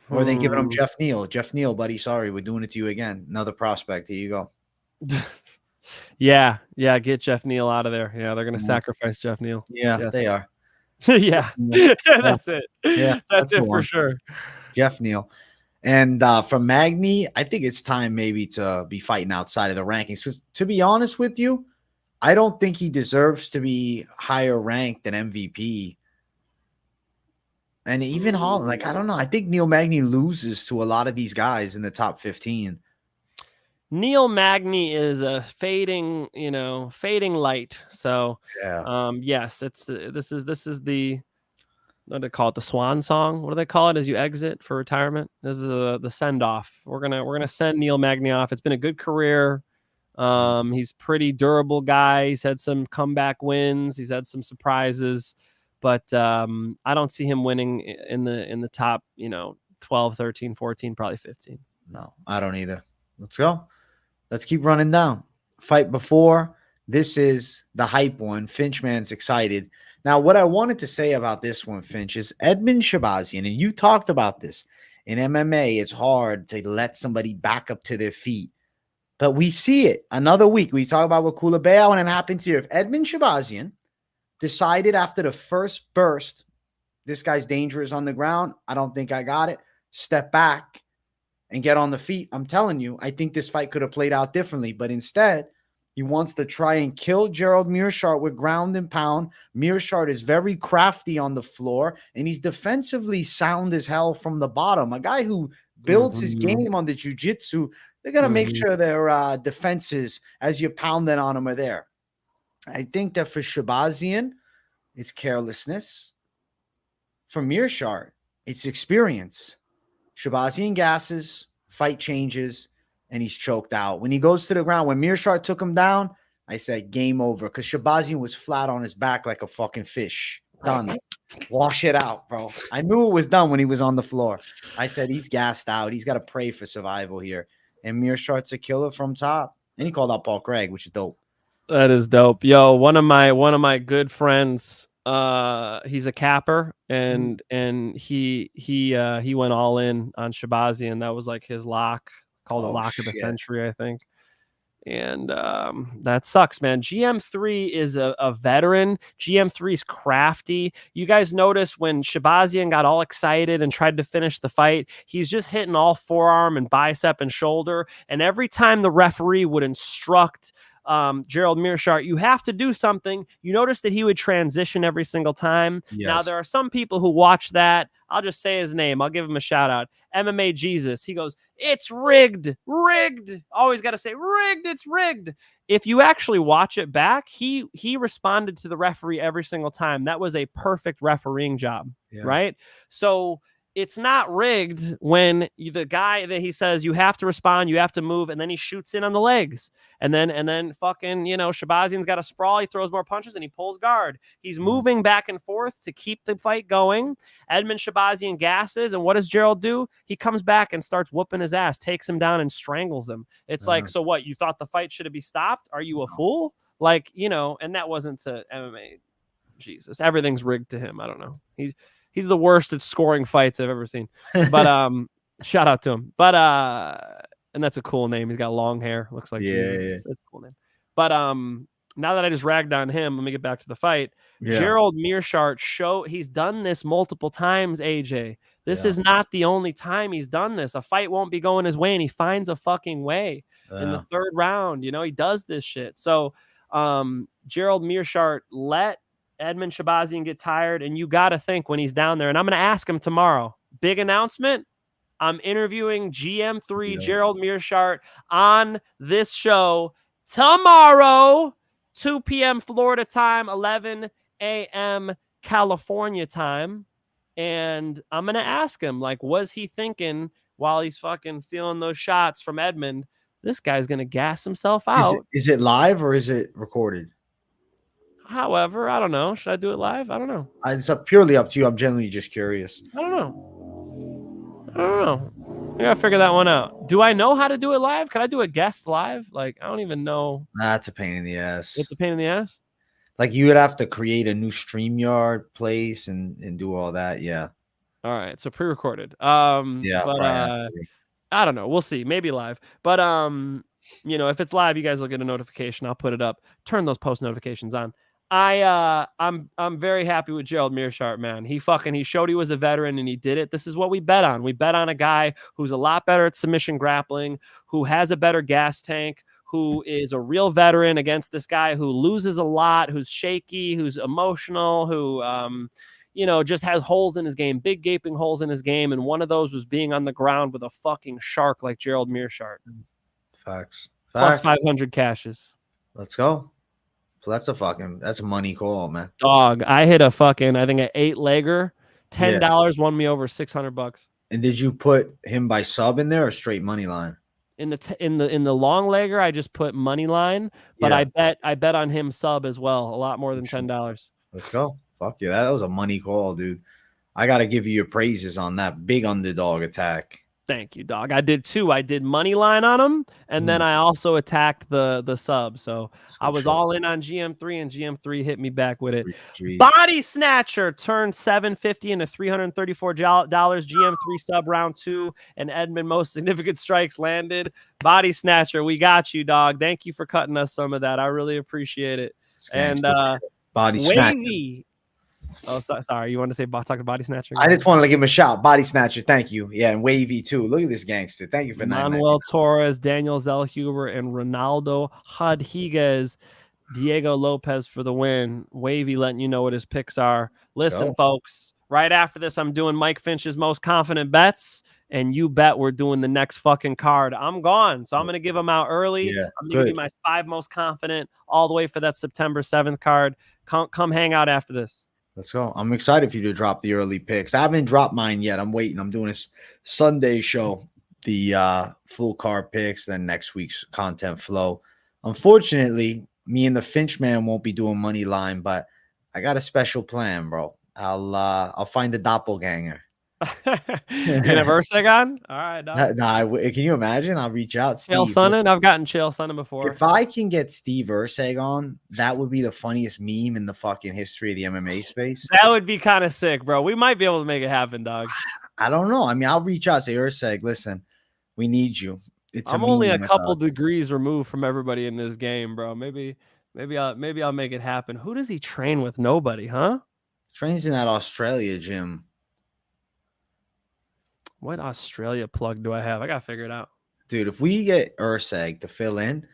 Or are they giving him Jeff Neal? Jeff Neal, buddy, sorry, we're doing it to you again. Another prospect. Here you go. Yeah, get Jeff Neal out of there. Yeah, they're gonna sacrifice Jeff Neal. Yeah, they are. Yeah, that's it. Yeah, that's it for one. sure. Jeff Neal. And for Magny, I think it's time maybe to be fighting outside of the rankings. Because to be honest with you, I don't think he deserves to be higher ranked than MVP. And even Holland, like, I don't know. I think Neil Magny loses to a lot of these guys in the top 15. Neil Magny is a fading light. So, yeah. Yes, this is the what do they call it? The swan song. What do they call it as you exit for retirement? This is the send off. We're gonna send Neil Magny off. It's been a good career. He's pretty durable guy. He's had some comeback wins. He's had some surprises, but I don't see him winning in the top, 12, 13, 14, probably 15. No, I don't either. Let's go. Let's keep running down. Fight before. This is the hype one. Finchman's excited. Now, what I wanted to say about this one, Finch, is Edmund Shabazian, and you talked about this. In MMA, it's hard to let somebody back up to their feet. But we see it another week. We talk about what Culebao, and it happens here. If Edmund Shabazian decided after the first burst, this guy's dangerous on the ground, I don't think I got it, step back and get on the feet, I'm telling you, I think this fight could have played out differently. But instead, he wants to try and kill Gerald Meerschaert with ground and pound. Meerschaert is very crafty on the floor, and he's defensively sound as hell from the bottom. A guy who builds his game on the jiu-jitsu, they're going to make sure their defenses, as you pound them on them, are there. I think that for Shabazian, it's carelessness. For Meerschaert, it's experience. Shabazian gasses, fight changes, and he's choked out. When he goes to the ground, when Meerschaert took him down, I said game over because Shabazian was flat on his back like a fucking fish. Done. Wash it out, bro. I knew it was done when he was on the floor. I said he's gassed out. He's got to pray for survival here. And Meerschaert's a killer from top. And he called out Paul Craig, which is dope. That is dope. Yo, one of my good friends, he's a capper, and he went all in on Shabazian. That was like his lock, called the lock of the century, I think. And that sucks, man. GM3 is a veteran. GM3 is crafty. You guys notice when Shabazian got all excited and tried to finish the fight, he's just hitting all forearm and bicep and shoulder. And every time the referee would instruct Gerald Meerschaert, you have to do something, you notice that he would transition every single time. Yes. Now, there are some people who watch that. I'll just say his name. I'll give him a shout out. MMA Jesus. He goes, it's rigged. Rigged. Always got to say rigged. It's rigged. If you actually watch it back, he responded to the referee every single time. That was a perfect refereeing job, right? So it's not rigged when the guy that he says you have to respond, you have to move, and then he shoots in on the legs. And then fucking, Shabazian's got a sprawl. He throws more punches and he pulls guard. He's moving back and forth to keep the fight going. Edmund Shabazian gasses. And what does Gerald do? He comes back and starts whooping his ass, takes him down and strangles him. It's like, so what? You thought the fight should have been stopped? Are you a fool? Like, and that wasn't to MMA. Jesus, everything's rigged to him. I don't know. He's the worst at scoring fights I've ever seen. But shout out to him. But and that's a cool name. He's got long hair. Looks like Jesus. Yeah. That's a cool name. But now that I just ragged on him, let me get back to the fight. Yeah. Gerald Meerschaert he's done this multiple times, AJ. This is not the only time he's done this. A fight won't be going his way, and he finds a fucking way in the third round. He does this shit. So Gerald Meerschaert let Edmund Shabazian get tired, and you got to think when he's down there, and I'm going to ask him tomorrow. Big announcement. I'm interviewing GM3 Gerald Meerschaert on this show tomorrow, 2 p.m. Florida time, 11 a.m. California time. And I'm going to ask him, like, was he thinking while he's fucking feeling those shots from Edmund, this guy's going to gas himself out? Is it live or is it recorded? However, I don't know. Should I do it live? I don't know. It's purely up to you. I'm genuinely just curious. I don't know. I gotta figure that one out. Do I know how to do it live? Can I do a guest live? Like, I don't even know. That's a pain in the ass. It's a pain in the ass? Like, you would have to create a new StreamYard place and do all that. Yeah. All right. So pre-recorded. Yeah. But I don't know. We'll see. Maybe live. But if it's live, you guys will get a notification. I'll put it up. Turn those post notifications on. I'm very happy with Gerald Meerschaert, man. He showed he was a veteran and he did it. This is what we bet on. We bet on a guy who's a lot better at submission grappling, who has a better gas tank, who is a real veteran against this guy who loses a lot, who's shaky, who's emotional, who just has holes in his game, big gaping holes in his game, and one of those was being on the ground with a fucking shark like Gerald Meerschaert. Facts. Plus 500 cashes. Let's go. So that's a money call, man. Dog, I hit I think an 8-legger. $10 won me over $600. And did you put him by sub in there or straight money line? In the long legger, I just put money line, but I bet on him sub as well, a lot more than $10. Let's go. Fuck yeah, that was a money call, dude. I gotta give you your praises on that big underdog attack. Thank you, dog. I did too. I did money line on him, and then I also attacked the sub. So I was all in on GM3, and GM3 hit me back with it. Body Snatcher turned $750 into $334. GM3 sub round 2, and Edmund most significant strikes landed. Body Snatcher, we got you, dog. Thank you for cutting us some of that. I really appreciate it. And Body Snatcher. Oh, sorry. You want to talk to Body Snatcher? I just wanted to give him a shout. Body Snatcher, thank you. Yeah, and Wavy too. Look at this gangster. Thank you for Manuel Torres, Daniel Zellhuber, and Ronaldo Rodríguez. Diego Lopes for the win. Wavy letting you know what his picks are. Listen, folks, right after this, I'm doing Mike Finch's most confident bets, and you bet we're doing the next fucking card. I'm gone, so I'm going to give them out early. Yeah, I'm going to give you my 5 most confident all the way for that September 7th card. Come hang out after this. Let's go. I'm excited for you to drop the early picks. I haven't dropped mine yet. I'm waiting. I'm doing this Sunday show, the full card picks, then next week's content flow. Unfortunately, me and the Finch man won't be doing money line, but I got a special plan, bro. I'll find the doppelganger. You have Urseg on? All right. Can you imagine? I'll reach out. Chael Sonnen. I've gotten Chael Sonnen before. If I can get Steve Urseg on, that would be the funniest meme in the fucking history of the MMA space. That would be kind of sick, bro. We might be able to make it happen, dog. I don't know. I mean, I'll reach out, say, Urseg, listen, we need you. I'm only a couple degrees removed from everybody in this game, bro. Maybe I'll make it happen. Who does he train with? Nobody, huh? Trains in that Australia gym. What Australia plug do I have? I gotta figure it out. Dude, if we get Urseg to fill in,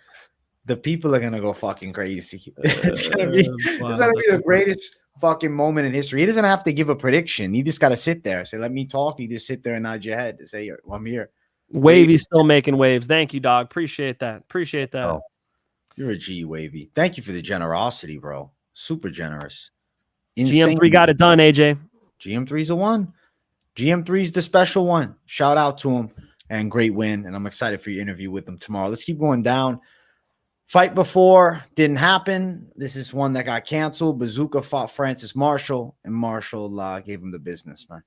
the people are gonna go fucking crazy. It's gonna be the greatest fucking moment in history. He doesn't have to give a prediction. You just gotta sit there. Say, let me talk. You just sit there and nod your head and say, I'm here. Wavy's still making waves. Thank you, dog. Appreciate that. Oh, you're a G, Wavy. Thank you for the generosity, bro. Super generous. Insane. GM3 got it done, AJ. GM3's a 1. GM3 is the special one. Shout out to him and great win. And I'm excited for your interview with him tomorrow. Let's keep going down. Fight before didn't happen. This is one that got canceled. Bazooka fought Francis Marshall, and Marshall gave him the business, man.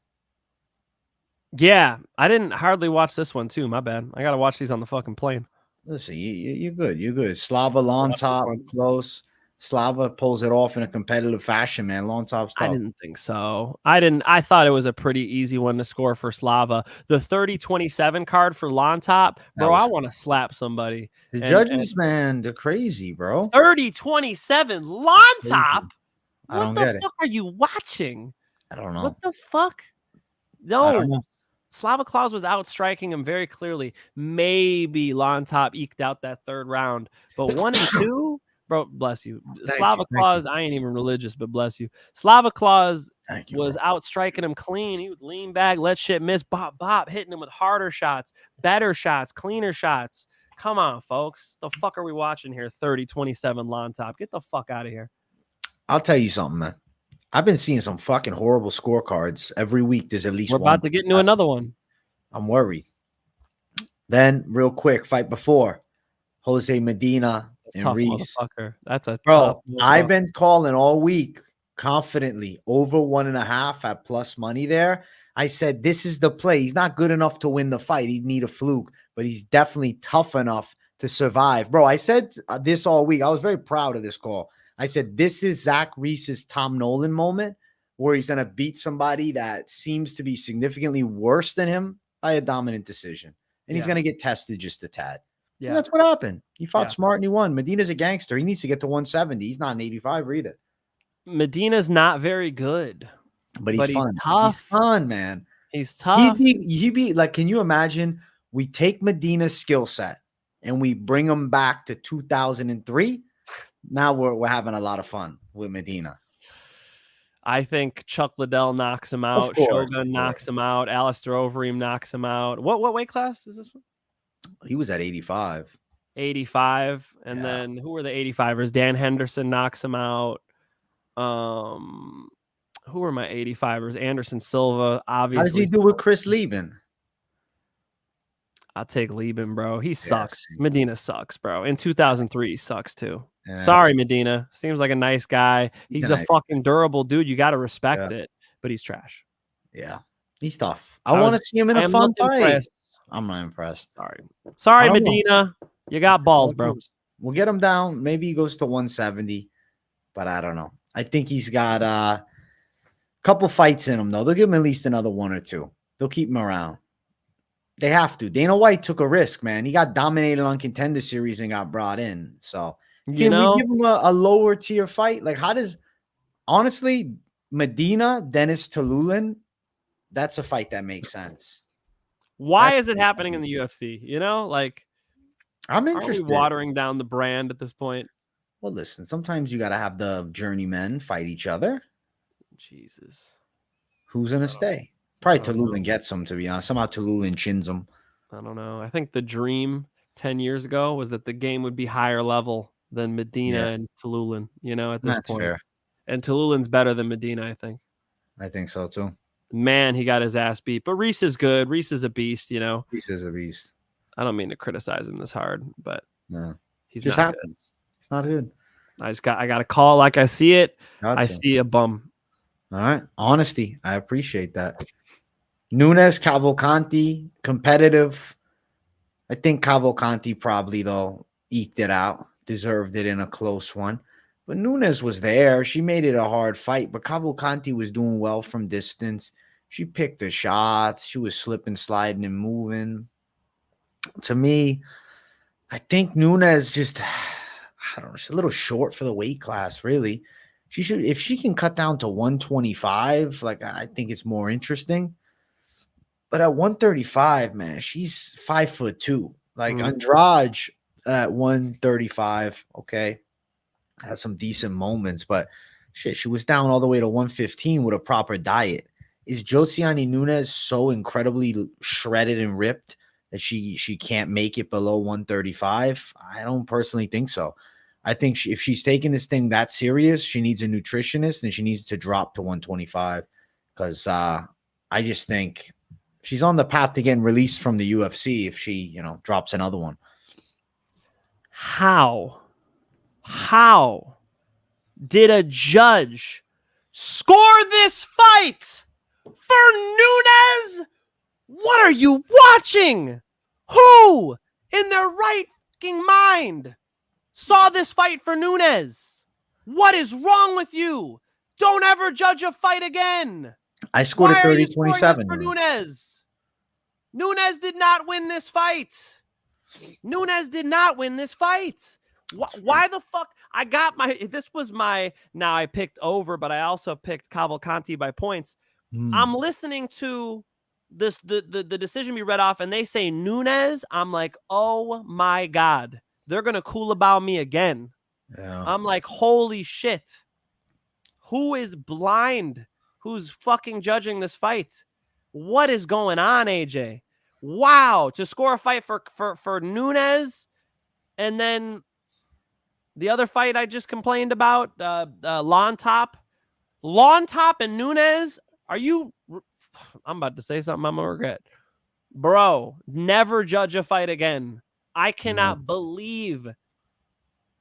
Yeah, I didn't hardly watch this one too. My bad. I got to watch these on the fucking plane. Listen, you're good. You're good. Slava long top, close. Slava pulls it off in a competitive fashion, man. Long top's tough. I didn't think so. I thought it was a pretty easy one to score for Slava. The 30-27 card for Lontop, bro, I want to slap somebody. The judges, man, they're crazy, bro. 30-27 Lontop? What the fuck are you watching? I don't know. What the fuck? No. Slava Claus was outstriking him very clearly. Maybe Lontop eked out that third round, but 1 and 2, bro, bless you. Slava Claus, I ain't even religious, but bless you. Slava Claus was outstriking him clean. He would lean back, let shit miss, bop, bop, hitting him with harder shots, better shots, cleaner shots. Come on, folks. The fuck are we watching here? 30-27 Lontop. Get the fuck out of here. I'll tell you something, man. I've been seeing some fucking horrible scorecards. Every week there's at least one. We're about to get into another one. I'm worried. Then, real quick, fight before. Jose Medina and tough Reese. Motherfucker. That's a bro. I've been calling all week confidently over 1.5 at plus money there. I said, this is the play. He's not good enough to win the fight. He'd need a fluke, but he's definitely tough enough to survive. Bro, I said this all week. I was very proud of this call. I said, this is Zach Reese's Tom Nolan moment where he's going to beat somebody that seems to be significantly worse than him by a dominant decision. And he's going to get tested just a tad. Yeah, and that's what happened. He fought smart and he won. Medina's a gangster. He needs to get to 170. He's not an 85 either. Medina's not very good. But he's fun. Tough. He's fun, man. He's tough. He'd be like, can you imagine we take Medina's skill set and we bring him back to 2003? Now we're having a lot of fun with Medina. I think Chuck Liddell knocks him out. Shogun knocks him out. Alistair Overeem knocks him out. What weight class is this one? He was at 85. 85. And then who were the 85ers? Dan Henderson knocks him out. Who were my 85ers? Anderson Silva, obviously. How does he do with Chris Lieben? I'll take Lieben, bro. He sucks. Medina sucks, bro. In 2003, he sucks too. Yeah. Sorry, Medina. Seems like a nice guy. He's a fucking durable dude. You got to respect it, but he's trash. Yeah, he's tough. I want to see him in a fun fight. Impressed. I'm not impressed. Sorry, Medina. You got balls, bro. We'll get him down. Maybe he goes to 170, but I don't know. I think he's got a couple fights in him, though. They'll give him at least another 1 or 2. They'll keep him around. They have to. Dana White took a risk, man. He got dominated on Contender Series and got brought in. So can we give him a lower tier fight? Like, how does honestly Medina, Dennis Talulin? That's a fight that makes sense. Why is it happening in the UFC? You know, like I'm interested. Are we watering down the brand at this point? Well, listen. Sometimes you got to have the journeymen fight each other. Jesus, who's gonna stay? Probably Talulin gets him, to be honest. Somehow Talulin chins him. I don't know. I think the dream 10 years ago was that the game would be higher level than Medina and Talulin, you know, at this point. Fair. And Talulin's better than Medina, I think. I think so, too. Man, he got his ass beat. But Reese is good. Reese is a beast, you know. Reese is a beast. I don't mean to criticize him this hard, but he's just not happens. Good. It's not good. I got to call like I see it. I see a bum. All right. Honesty. I appreciate that. Nunes, Cavalcanti, competitive. I think Cavalcanti probably, though, eked it out. Deserved it in a close one. But Nunes was there. She made it a hard fight. But Cavalcanti was doing well from distance. She picked her shots. She was slipping, sliding, and moving. To me, I think Nunes just, I don't know, she's a little short for the weight class, really. She should, if she can cut down to 125, like, I think it's more interesting. But at 135, man, she's 5'2". Like Andrade at 135, okay, had some decent moments, but shit, she was down all the way to 115 with a proper diet. Is Josiane Nunes so incredibly shredded and ripped that she can't make it below 135? I don't personally think so. I think if she's taking this thing that serious, she needs a nutritionist and she needs to drop to 125 because I just think she's on the path to getting released from the UFC if she, drops another one. How did a judge score this fight for Nunes? What are you watching? Who in their right fucking mind saw this fight for Nunes? What is wrong with you? Don't ever judge a fight again. I scored Why a are you scoring 30-27. this for Nunes? Nunes did not win this fight. Nunes did not win this fight. Why the fuck? Now I picked over, but I also picked Cavalcanti by points. I'm listening to the decision we read off, and they say Nunes. I'm like, oh my God, they're gonna cool about me again. Yeah. I'm like, holy shit. Who is blind? Who's fucking judging this fight? What is going on, AJ? Wow, to score a fight for Nunes, and then the other fight I just complained about, Lawn Top and Nunes. I'm about to say something I'm gonna regret. Bro, never judge a fight again. I cannot believe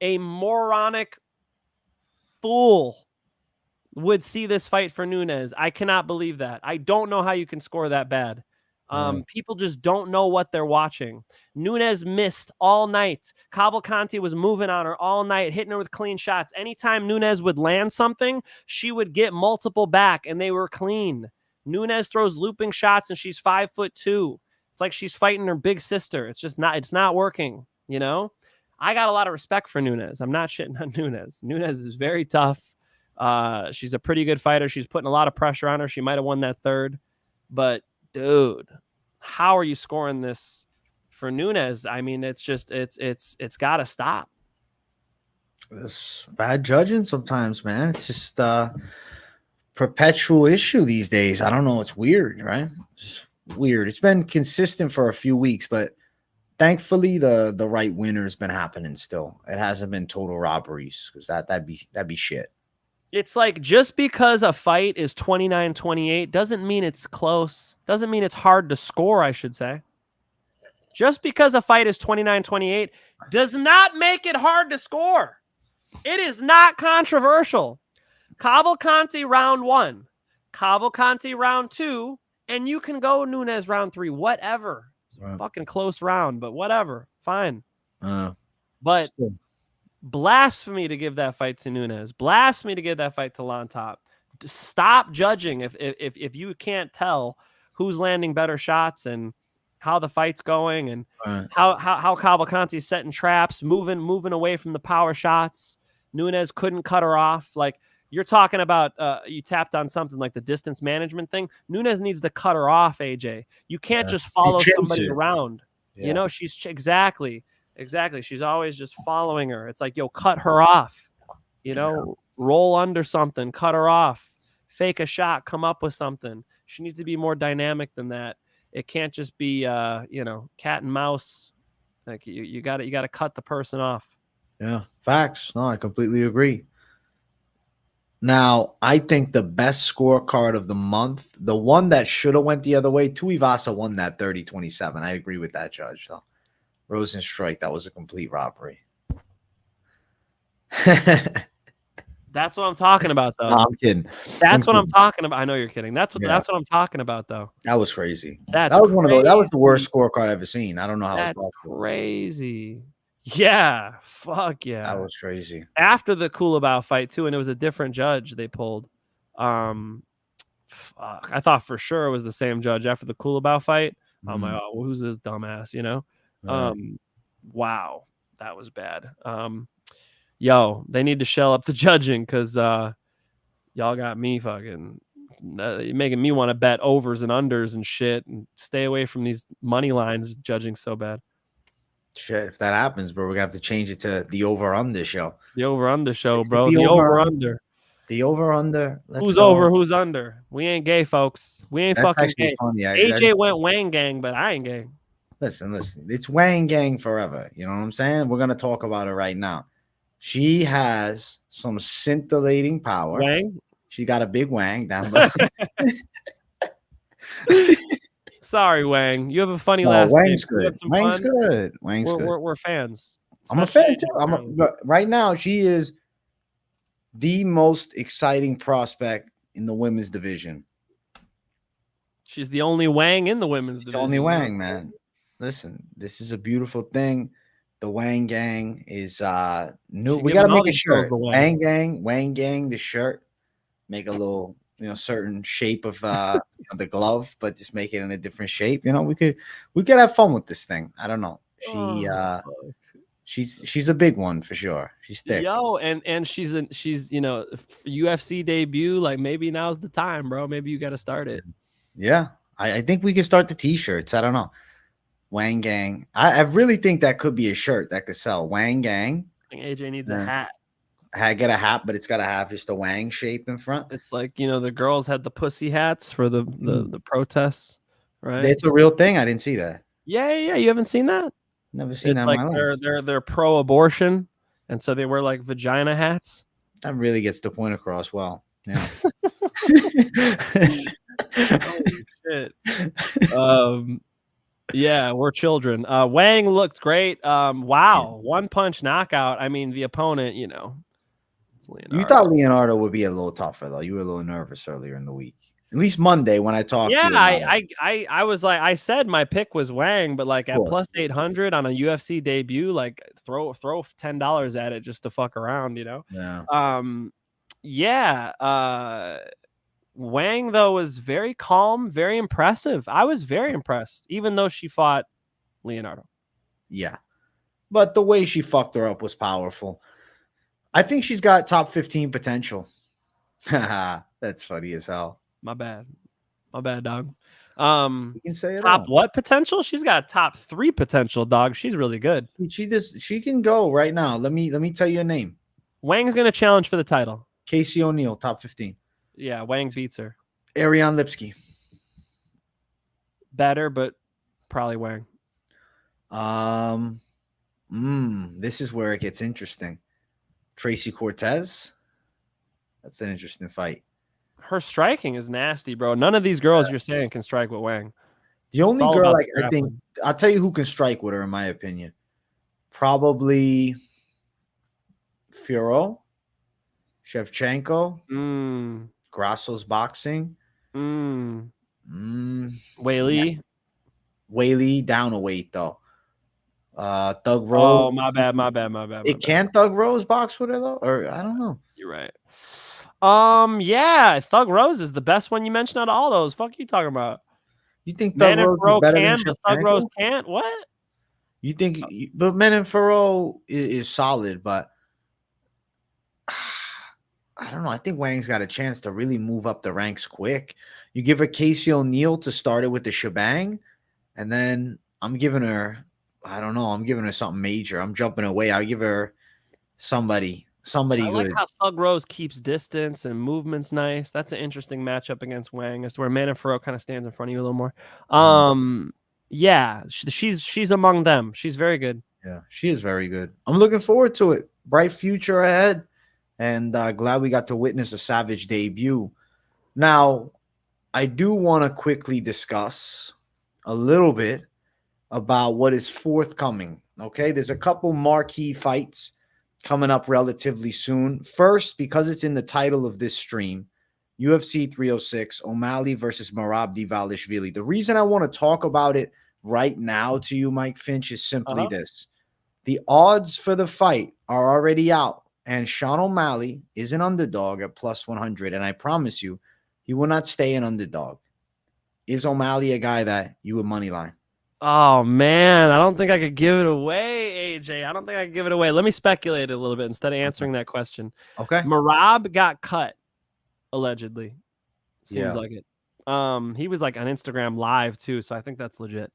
a moronic fool would see this fight for Nunes. I cannot believe that. I don't know how you can score that bad. People just don't know what they're watching. Nunes missed all night. Cavalcanti was moving on her all night, hitting her with clean shots. Anytime Nunes would land something, she would get multiple back, and they were clean. Nunes throws looping shots, and she's 5'2". It's like she's fighting her big sister. It's not working, I got a lot of respect for Nunes. I'm not shitting on Nunes. Nunes is very tough. She's a pretty good fighter. She's putting a lot of pressure on her. She might have won that third, but dude, how are you scoring this for Nunes? I mean, it's got to stop. This bad judging sometimes, man. It's just perpetual issue these days. I don't know. It's weird, right? It's weird. It's been consistent for a few weeks, but thankfully the right winner has been happening still. It hasn't been total robberies, because that'd be shit. It's like, just because a fight is 29-28 doesn't mean it's close. Doesn't mean it's hard to score, I should say. Just because a fight is 29-28 does not make it hard to score. It is not controversial. Cavalcanti round 1, Cavalcanti round 2, and you can go Nunes round 3, whatever. It's a fucking close round, but whatever. Fine. But still. Blasphemy to give that fight to Nunes. Blasphemy to give that fight to Lontop. Stop judging if you can't tell who's landing better shots and how the fight's going and how Cavalcanti's setting traps, moving away from the power shots. Nunes couldn't cut her off. Like, you're talking about, you tapped on something like the distance management thing. Nunes needs to cut her off, AJ. You can't just follow somebody around. Yeah. She's exactly. She's always just following her. It's like, yo, cut her off. Roll under something, cut her off, fake a shot, come up with something. She needs to be more dynamic than that. It can't just be, cat and mouse. Like, you got to cut the person off. Yeah, facts. No, I completely agree. Now, I think the best scorecard of the month, the one that should have went the other way, Tuivasa won that 30-27. I agree with that judge, though. Rosenstrike, that was a complete robbery. That's what I'm talking about, though. No, I'm kidding. That's what I'm talking about. I know you're kidding. That's what I'm talking about, though. That was crazy. That was one of those. That was the worst scorecard I've ever seen. I don't know how that's it's possible. Crazy. Yeah. Fuck yeah. That was crazy. After the Kulabau fight too, and it was a different judge they pulled. I thought for sure it was the same judge after the Kulabau fight. I'm like, oh, who's this dumbass? Wow, that was bad. Yo, they need to shell up the judging, because y'all got me fucking making me want to bet overs and unders and shit, and stay away from these money lines judging so bad. Shit, if that happens, bro, we're gonna have to change it to the over-under show. The over-under show, bro. The over-under. The over-under. Who's over? Who's under? We ain't gay, folks. We ain't fucking gay. Funny. AJ went Wang Gang, but I ain't gay. Listen. It's Wang Gang forever. You know what I'm saying? We're gonna talk about it right now. She has some scintillating power. Wang? She got a big wang down below. Sorry, Wang. You have a funny No, last Wang's name. You have good. some Wang's fun? good. Wang's good. We're fans. I'm a Especially fan too. AJ. But right now, she is the most exciting prospect in the women's division. She's the only Wang in the women's It's division. only Wang, man. Listen, this is a beautiful thing. The Wang Gang is new. She We giving gotta all make a these girls shirt. the Wang. Wang Gang, the shirt. Make a little, certain shape of the glove, but just make it in a different shape. We could have fun with this thing. I don't know. She's a big one for sure. She's thick. Yo, and she's UFC debut. Like maybe now's the time, bro. Maybe you got to start it. Yeah, I think we can start the t-shirts. I don't know. Wang Gang. I really think that could be a shirt that could sell. Wang Gang. I think AJ needs a hat. I get a hat, but it's got to have just a Wang shape in front. It's like, the girls had the pussy hats for the protests, right? It's a real thing. I didn't see that. Yeah. You haven't seen that? Never seen It's that like in my life. they're pro-abortion, and so they wear like vagina hats. That really gets the point across well. Yeah. Holy shit. Yeah, we're children. Wang looked great. Wow, one punch knockout. I mean, the opponent, it's Leonardo. You thought Leonardo would be a little tougher though. You were a little nervous earlier in the week. At least Monday when I talked to you. I was like, I said my pick was Wang, but like at plus 800 on a UFC debut, like throw $10 at it just to fuck around, Yeah. Wang though was very calm, very impressive. I was very impressed, even though she fought Leonardo. Yeah, but the way she fucked her up was powerful. I think she's got top 15 potential. That's funny as hell. My bad, dog. You can say it top all. What potential? She's got top 3 potential, dog. She's really good. She can go right now. Let me tell you a name. Wang's gonna challenge for the title. Casey O'Neill, top 15. Yeah, Wang beats her. Ariane Lipsky. Better, but probably Wang. This is where it gets interesting. Tracy Cortez. That's an interesting fight. Her striking is nasty, bro. None of these girls you're saying can strike with Wang. The only girl I think I'll tell you who can strike with her, in my opinion. Probably Fiorot, Shevchenko, Grasso's boxing. Whaley down a weight though. Thug Rose. Oh, my bad. Can Thug Rose box with her though? Or I don't know. You're right. Yeah, Thug Rose is the best one you mentioned out of all those. Fuck you talking about? You think Thug Rose is better than Shevchenko? Thug Rose can't? What? You think? But Menenfero is solid, but I don't know. I think Wang's got a chance to really move up the ranks quick. You give her Casey O'Neill to start it with the shebang, and then I'm giving her, I don't know, I'm giving her something major. I'm jumping away. I'll give her somebody I good. like how Thug Rose keeps distance and movement's nice. That's an interesting matchup against Wang. It's where Menenfero kind of stands in front of you a little more. Yeah, she's among them. She's very good. Yeah, she is very good. I'm looking forward to it. Bright future ahead. And glad we got to witness a Savage debut. Now, I do want to quickly discuss a little bit about what is forthcoming. Okay, there's a couple marquee fights coming up relatively soon. First, because it's in the title of this stream, UFC 306, O'Malley versus Merab Dvalishvili. The reason I want to talk about it right now to you, Mike Finch, is simply this. The odds for the fight are already out. And Sean O'Malley is an underdog at plus 100. And I promise you, he will not stay an underdog. Is O'Malley a guy that you would money line? Oh, man. I don't think I could give it away, AJ. I don't think I could give it away. Let me speculate a little bit instead of answering that question. Okay. Merab got cut, allegedly. Seems Yeah. like it. He was like on Instagram live, too, so I think that's legit.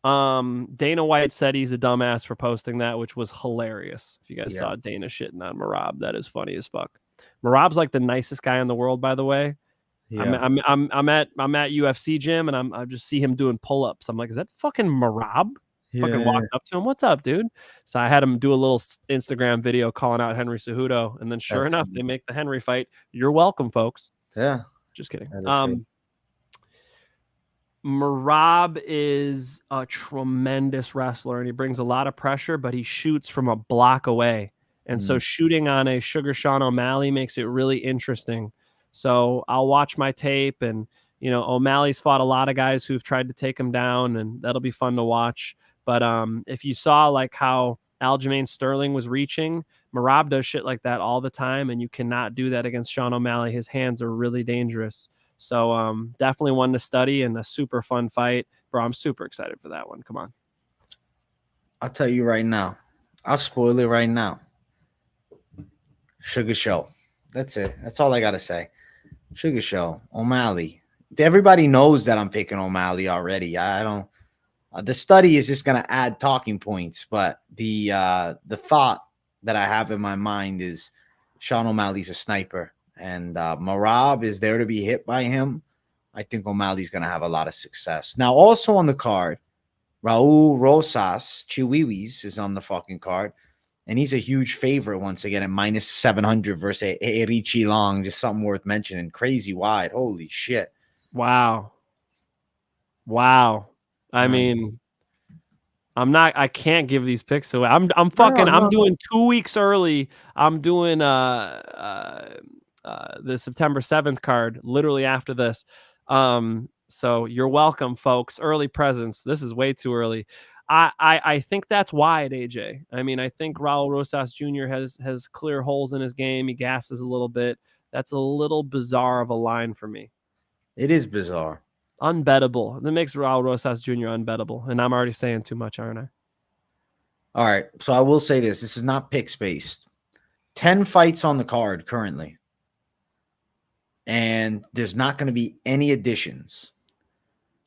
Dana White said he's a dumbass for posting that, which was hilarious. If you guys saw Dana shitting on Merab, that is funny as fuck. Merab's like the nicest guy in the world, by the way. Yeah. I'm at UFC gym and I just see him doing pull-ups. I'm like, is that fucking Merab? Fucking walked up to him. What's up, dude? So I had him do a little Instagram video calling out Henry Cejudo, and then sure enough, they make the Henry fight. You're welcome, folks. Yeah. Just kidding. Merab is a tremendous wrestler, and he brings a lot of pressure, but he shoots from a block away. And so shooting on a Sugar Sean O'Malley makes it really interesting. So I'll watch my tape, and, O'Malley's fought a lot of guys who've tried to take him down, and that'll be fun to watch. But if you saw like how Aljamain Sterling was reaching, Merab does shit like that all the time, and you cannot do that against Sean O'Malley. His hands are really dangerous. So definitely one to study and a super fun fight. Bro, I'm super excited for that one. Come on. I'll tell you right now. I'll spoil it right now. Sugar Show. That's it. That's all I got to say. Sugar Show. O'Malley. Everybody knows that I'm picking O'Malley already. I don't. The study is just going to add talking points, but the thought that I have in my mind is Sean O'Malley's a sniper. And Merab is there to be hit by him. I think O'Malley's going to have a lot of success. Now, also on the card, Raul Rosas, Chihuihuis, is on the fucking card. And he's a huge favorite once again at minus 700 versus Aoriqileng. Just something worth mentioning. Crazy wide. Holy shit. Wow. I mean, I can't give these picks away. I'm doing 2 weeks early. I'm doing the September 7th card literally after this. So you're welcome, folks. Early presents. This is way too early. I think that's wide, AJ. I mean, I think Raul Rosas Jr. has clear holes in his game. He gasses a little bit. That's a little bizarre of a line for me. It is bizarre. Unbettable. That makes Raul Rosas Jr. unbettable. And I'm already saying too much, aren't I? All right. So I will say this. This is not picks based. 10 fights on the card currently. And there's not going to be any additions.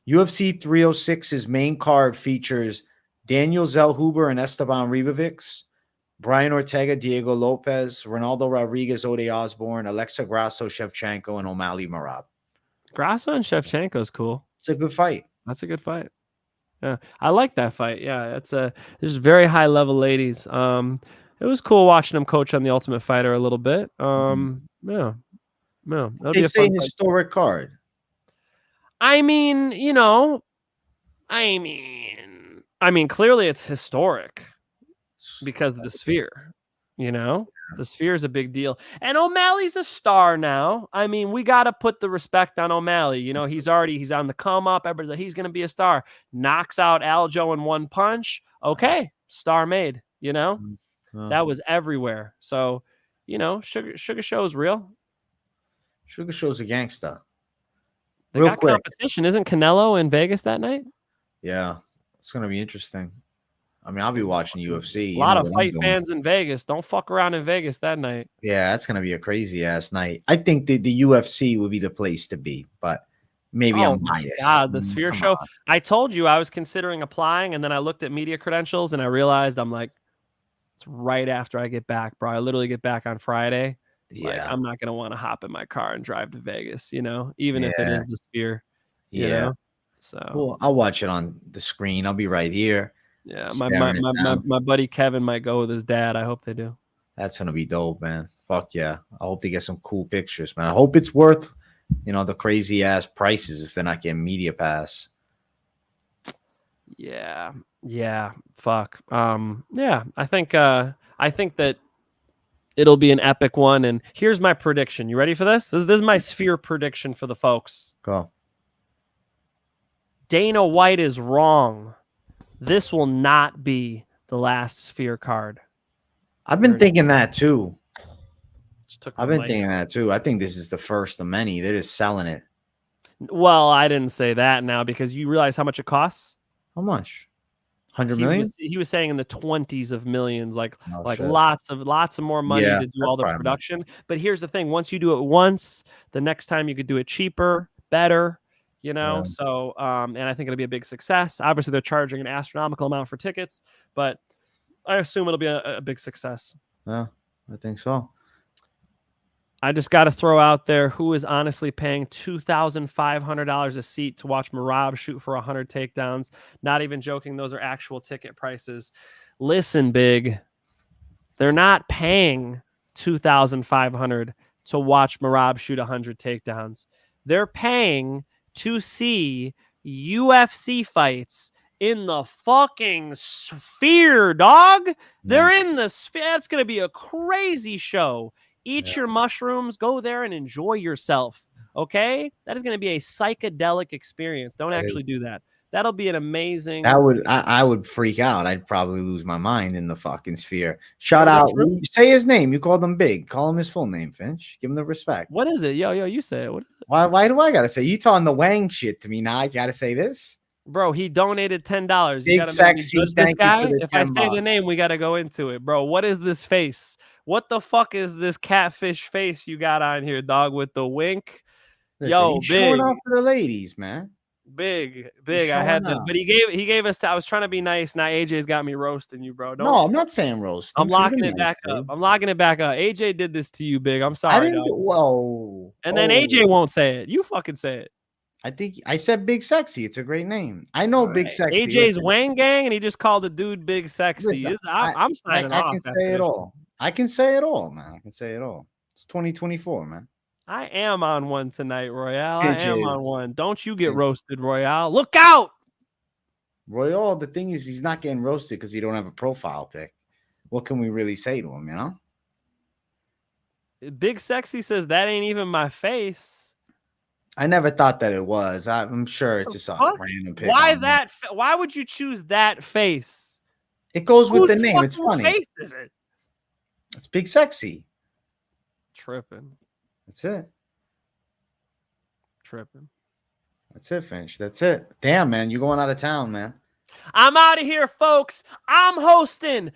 UFC 306's main card features Daniel Zellhuber and Esteban Ribovics, Brian Ortega, Diego Lopes, Ronaldo Rodríguez, Ode Osbourne, Alexa Grasso, Shevchenko, and O'Malley Merab. Grasso and Shevchenko is cool. It's a good fight. That's a good fight. Yeah, I like that fight. Yeah, it's just very high level ladies. It was cool watching them coach on The Ultimate Fighter a little bit. Yeah. No, they say historic card. I mean, clearly it's historic because of the sphere. The sphere is a big deal, and O'Malley's a star now. I mean, we got to put the respect on O'Malley. He's on the come up. Everybody's like, he's going to be a star. Knocks out Aljo in one punch. Okay, star made. That was everywhere. So, Sugar Show's real. Sugar Show's a gangster. They got competition. Isn't Canelo in Vegas that night? Yeah, it's going to be interesting. I mean, I'll be watching UFC. A lot of fight fans in Vegas. Don't fuck around in Vegas that night. Yeah, that's going to be a crazy-ass night. I think the UFC would be the place to be, but maybe I'm biased. God, the Sphere Show. On. I told you I was considering applying, and then I looked at media credentials, and I realized I'm like, it's right after I get back, bro. I literally get back on Friday. Yeah, like, I'm not going to want to hop in my car and drive to Vegas, even if it is the Sphere. You know? So well, I'll watch it on the screen. I'll be right here. Yeah, my buddy Kevin might go with his dad. I hope they do. That's gonna be dope, man. Fuck yeah. I hope they get some cool pictures, man. I hope it's worth, the crazy ass prices if they're not getting media pass. Yeah. Fuck. Yeah. I think that it'll be an epic one. And here's my prediction. You ready for this? This is my Sphere prediction for the folks. Go. Dana White is wrong. This will not be the last Sphere card. I've been thinking that too. I think this is the first of many. They're just selling it. Well, I didn't say that now because you realize how much it costs? How much? 100 million? He was saying in the 20s of millions, like lots of more money to do all the production. Much. But here's the thing. Once you do it once, the next time you could do it cheaper, better. So, and I think it'll be a big success. Obviously, they're charging an astronomical amount for tickets, but I assume it'll be a big success. Yeah, I think so. I just got to throw out there who is honestly paying $2,500 a seat to watch Merab shoot for 100 takedowns. Not even joking. Those are actual ticket prices. Listen, Big, they're not paying $2,500 to watch Merab shoot 100 takedowns. They're paying to see UFC fights in the fucking sphere, dog. They're in the sphere. That's going to be a crazy show. Eat your mushrooms. Go there and enjoy yourself. Okay? That is going to be a psychedelic experience. Don't actually do that. That'll be an amazing. I would freak out. I'd probably lose my mind in the fucking sphere. Shout out. Say his name. You called him big. Call him his full name, Finch. Give him the respect. What is it? Yo, you say it. What is it? Why do I gotta say? You talking the Wang shit to me now? I gotta say this. Bro, he donated $10. Big You gotta sexy. this guy. If I say $10. the name, we gotta go into it, bro. What is this face? What the fuck is this catfish face you got on here, dog? With the wink. Listen, yo, big. Showing off for the ladies, man. Big. I had to, but he gave us. I was trying to be nice. Now AJ's got me roasting you, bro. No, I'm not saying roast. I'm locking it back up. I'm locking it back up. AJ did this to you, Big. I'm sorry. I didn't. Whoa. And then AJ won't say it. You fucking say it. I think I said Big Sexy. It's a great name. I know Big Sexy. AJ's Wang Gang, and he just called the dude Big Sexy. I'm signing off. I can say it all. I can say it all, man. I can say it all. It's 2024, man. I am on one tonight, Royale. I am on one. Don't you get roasted, Royale. Look out. Royale, the thing is, he's not getting roasted because he don't have a profile pic. What can we really say to him, you know? Big Sexy says that ain't even my face. I never thought that it was. I'm sure it's just a random pic. Why that? Why would you choose that face? It goes with the name. It's funny. Face is it? It's Big Sexy. Tripping. That's it. Tripping. That's it, Finch. That's it. Damn, man. You're going out of town, man. I'm out of here, folks. I'm hosting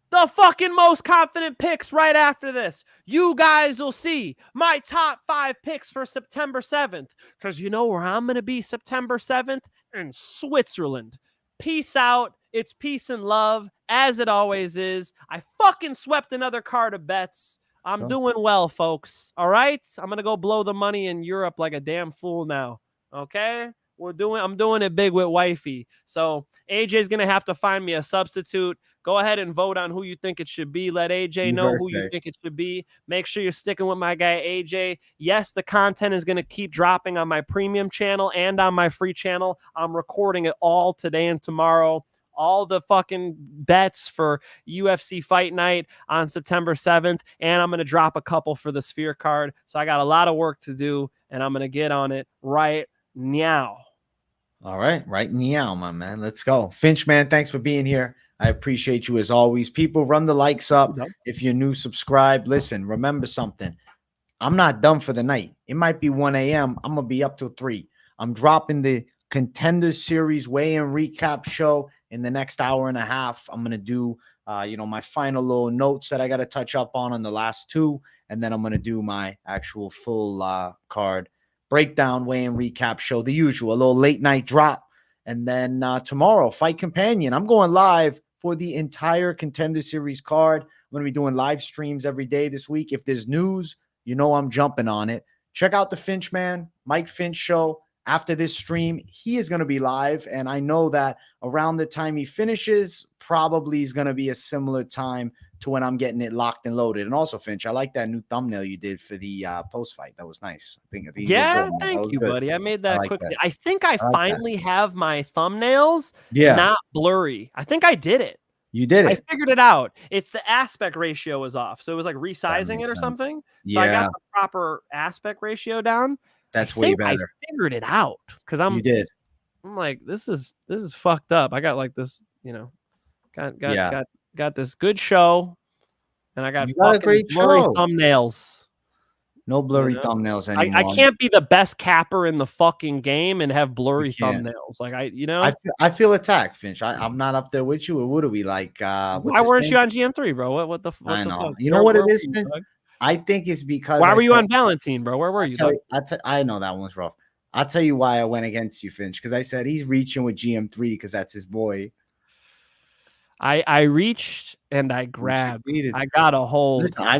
the fucking most confident picks right after this. You guys will see my top 5 picks for September 7th. Because you know where I'm going to be September 7th? In Switzerland. Peace out. It's peace and love, as it always is. I fucking swept another card of bets. I'm doing well, folks. All right? I'm going to go blow the money in Europe like a damn fool now. Okay? I'm doing it big with wifey. So AJ's going to have to find me a substitute. Go ahead and vote on who you think it should be. Let AJ know who you think it should be. Make sure you're sticking with my guy, AJ. Yes, the content is going to keep dropping on my premium channel and on my free channel. I'm recording it all today and tomorrow. All the fucking bets for UFC Fight Night on September 7th. And I'm going to drop a couple for the Sphere card. So I got a lot of work to do, and I'm going to get on it right now. All right. Right now, my man. Let's go. Finch, man, thanks for being here. I appreciate you as always. People, run the likes up. If you're new, subscribe. Listen, remember something. I'm not done for the night. It might be 1 a.m. I'm going to be up till 3. I'm dropping the Contender Series weigh-in recap show in the next hour and a half. I'm going to do, my final little notes that I got to touch up on the last 2. And then I'm going to do my actual full card breakdown, weigh-in recap show, the usual, a little late night drop. And then tomorrow, Fight Companion. I'm going live for the entire Contender Series card. I'm going to be doing live streams every day this week. If there's news, I'm jumping on it. Check out the Finch Man, Mike Finch show. After this stream, he is going to be live, and I know that around the time he finishes, probably is going to be a similar time to when I'm getting it locked and loaded. And also, Finch, I like that new thumbnail you did for the post-fight. That was nice. I think yeah, thank you, buddy. I made that quickly. I think I finally have my thumbnails not blurry. I think I did it. You did it. I figured it out. It's the aspect ratio was off. So it was like resizing it or something. So I got the proper aspect ratio down. That's way better. I figured it out because I'm like, this is fucked up. I got like this, got this good show, and I got a great blurry show. Thumbnails. No blurry thumbnails anymore. I can't be the best capper in the fucking game and have blurry thumbnails. Like I feel attacked, Finch. I'm not up there with you. Or what are we like? Why weren't you on GM3, bro? What the fuck? I know. You know what it is, Finch? I think it's because. Why were you on Valentine, bro? Where were you? I know that one's rough. I'll tell you why I went against you, Finch, because I said he's reaching with GM3 because that's his boy. I reached and I grabbed. I got a hold. Listen, I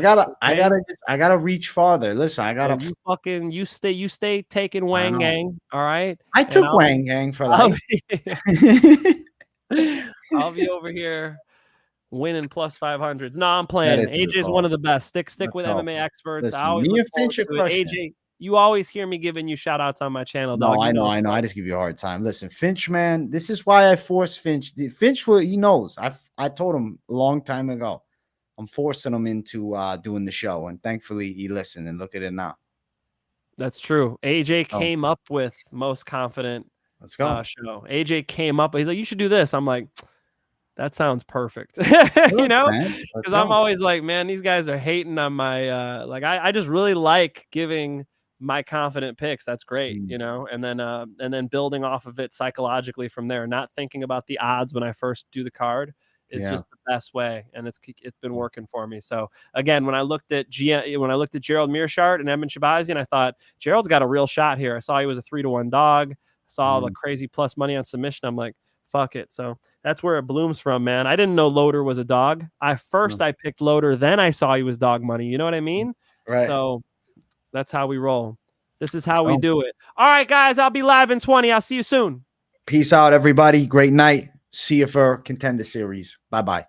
gotta reach farther. Listen, I gotta. You stay taking Wang Gang. All right. I took Wang Gang for life. I'll be over here winning plus 500s. No, I'm playing. AJ's one of the best. Stick with MMA experts. Listen, me and Finch are crushing. You always hear me giving you shout outs on my channel, No, dog. I know. I just give you a hard time. Listen, Finch, man, this is why I force Finch. Finch, he knows. I told him a long time ago. I'm forcing him into doing the show, and thankfully he listened. And look at it now. That's true. AJ came up with most confident. Let's go. Show. AJ came up. He's like, you should do this. I'm like, that sounds perfect. Good, you know, because I'm always like, man, these guys are hating on my like. I just really like giving my confident picks. That's great, you know, and then building off of it psychologically from there. Not thinking about the odds when I first do the card is just the best way, and it's been working for me. So again, when I looked at Gerald Mearshart and Edmund Shabazian, I thought Gerald's got a real shot here. I saw he was a 3-1 dog. I saw the crazy plus money on submission. I'm like, fuck it. So that's where it blooms from, man. I didn't know Loader was a dog. I picked Loader, then I saw he was dog money. You know what I mean? Right. So that's how we roll. This is how we do it. All right, guys, I'll be live in 20. I'll see you soon. Peace out, everybody. Great night. See you for Contender Series. Bye-bye.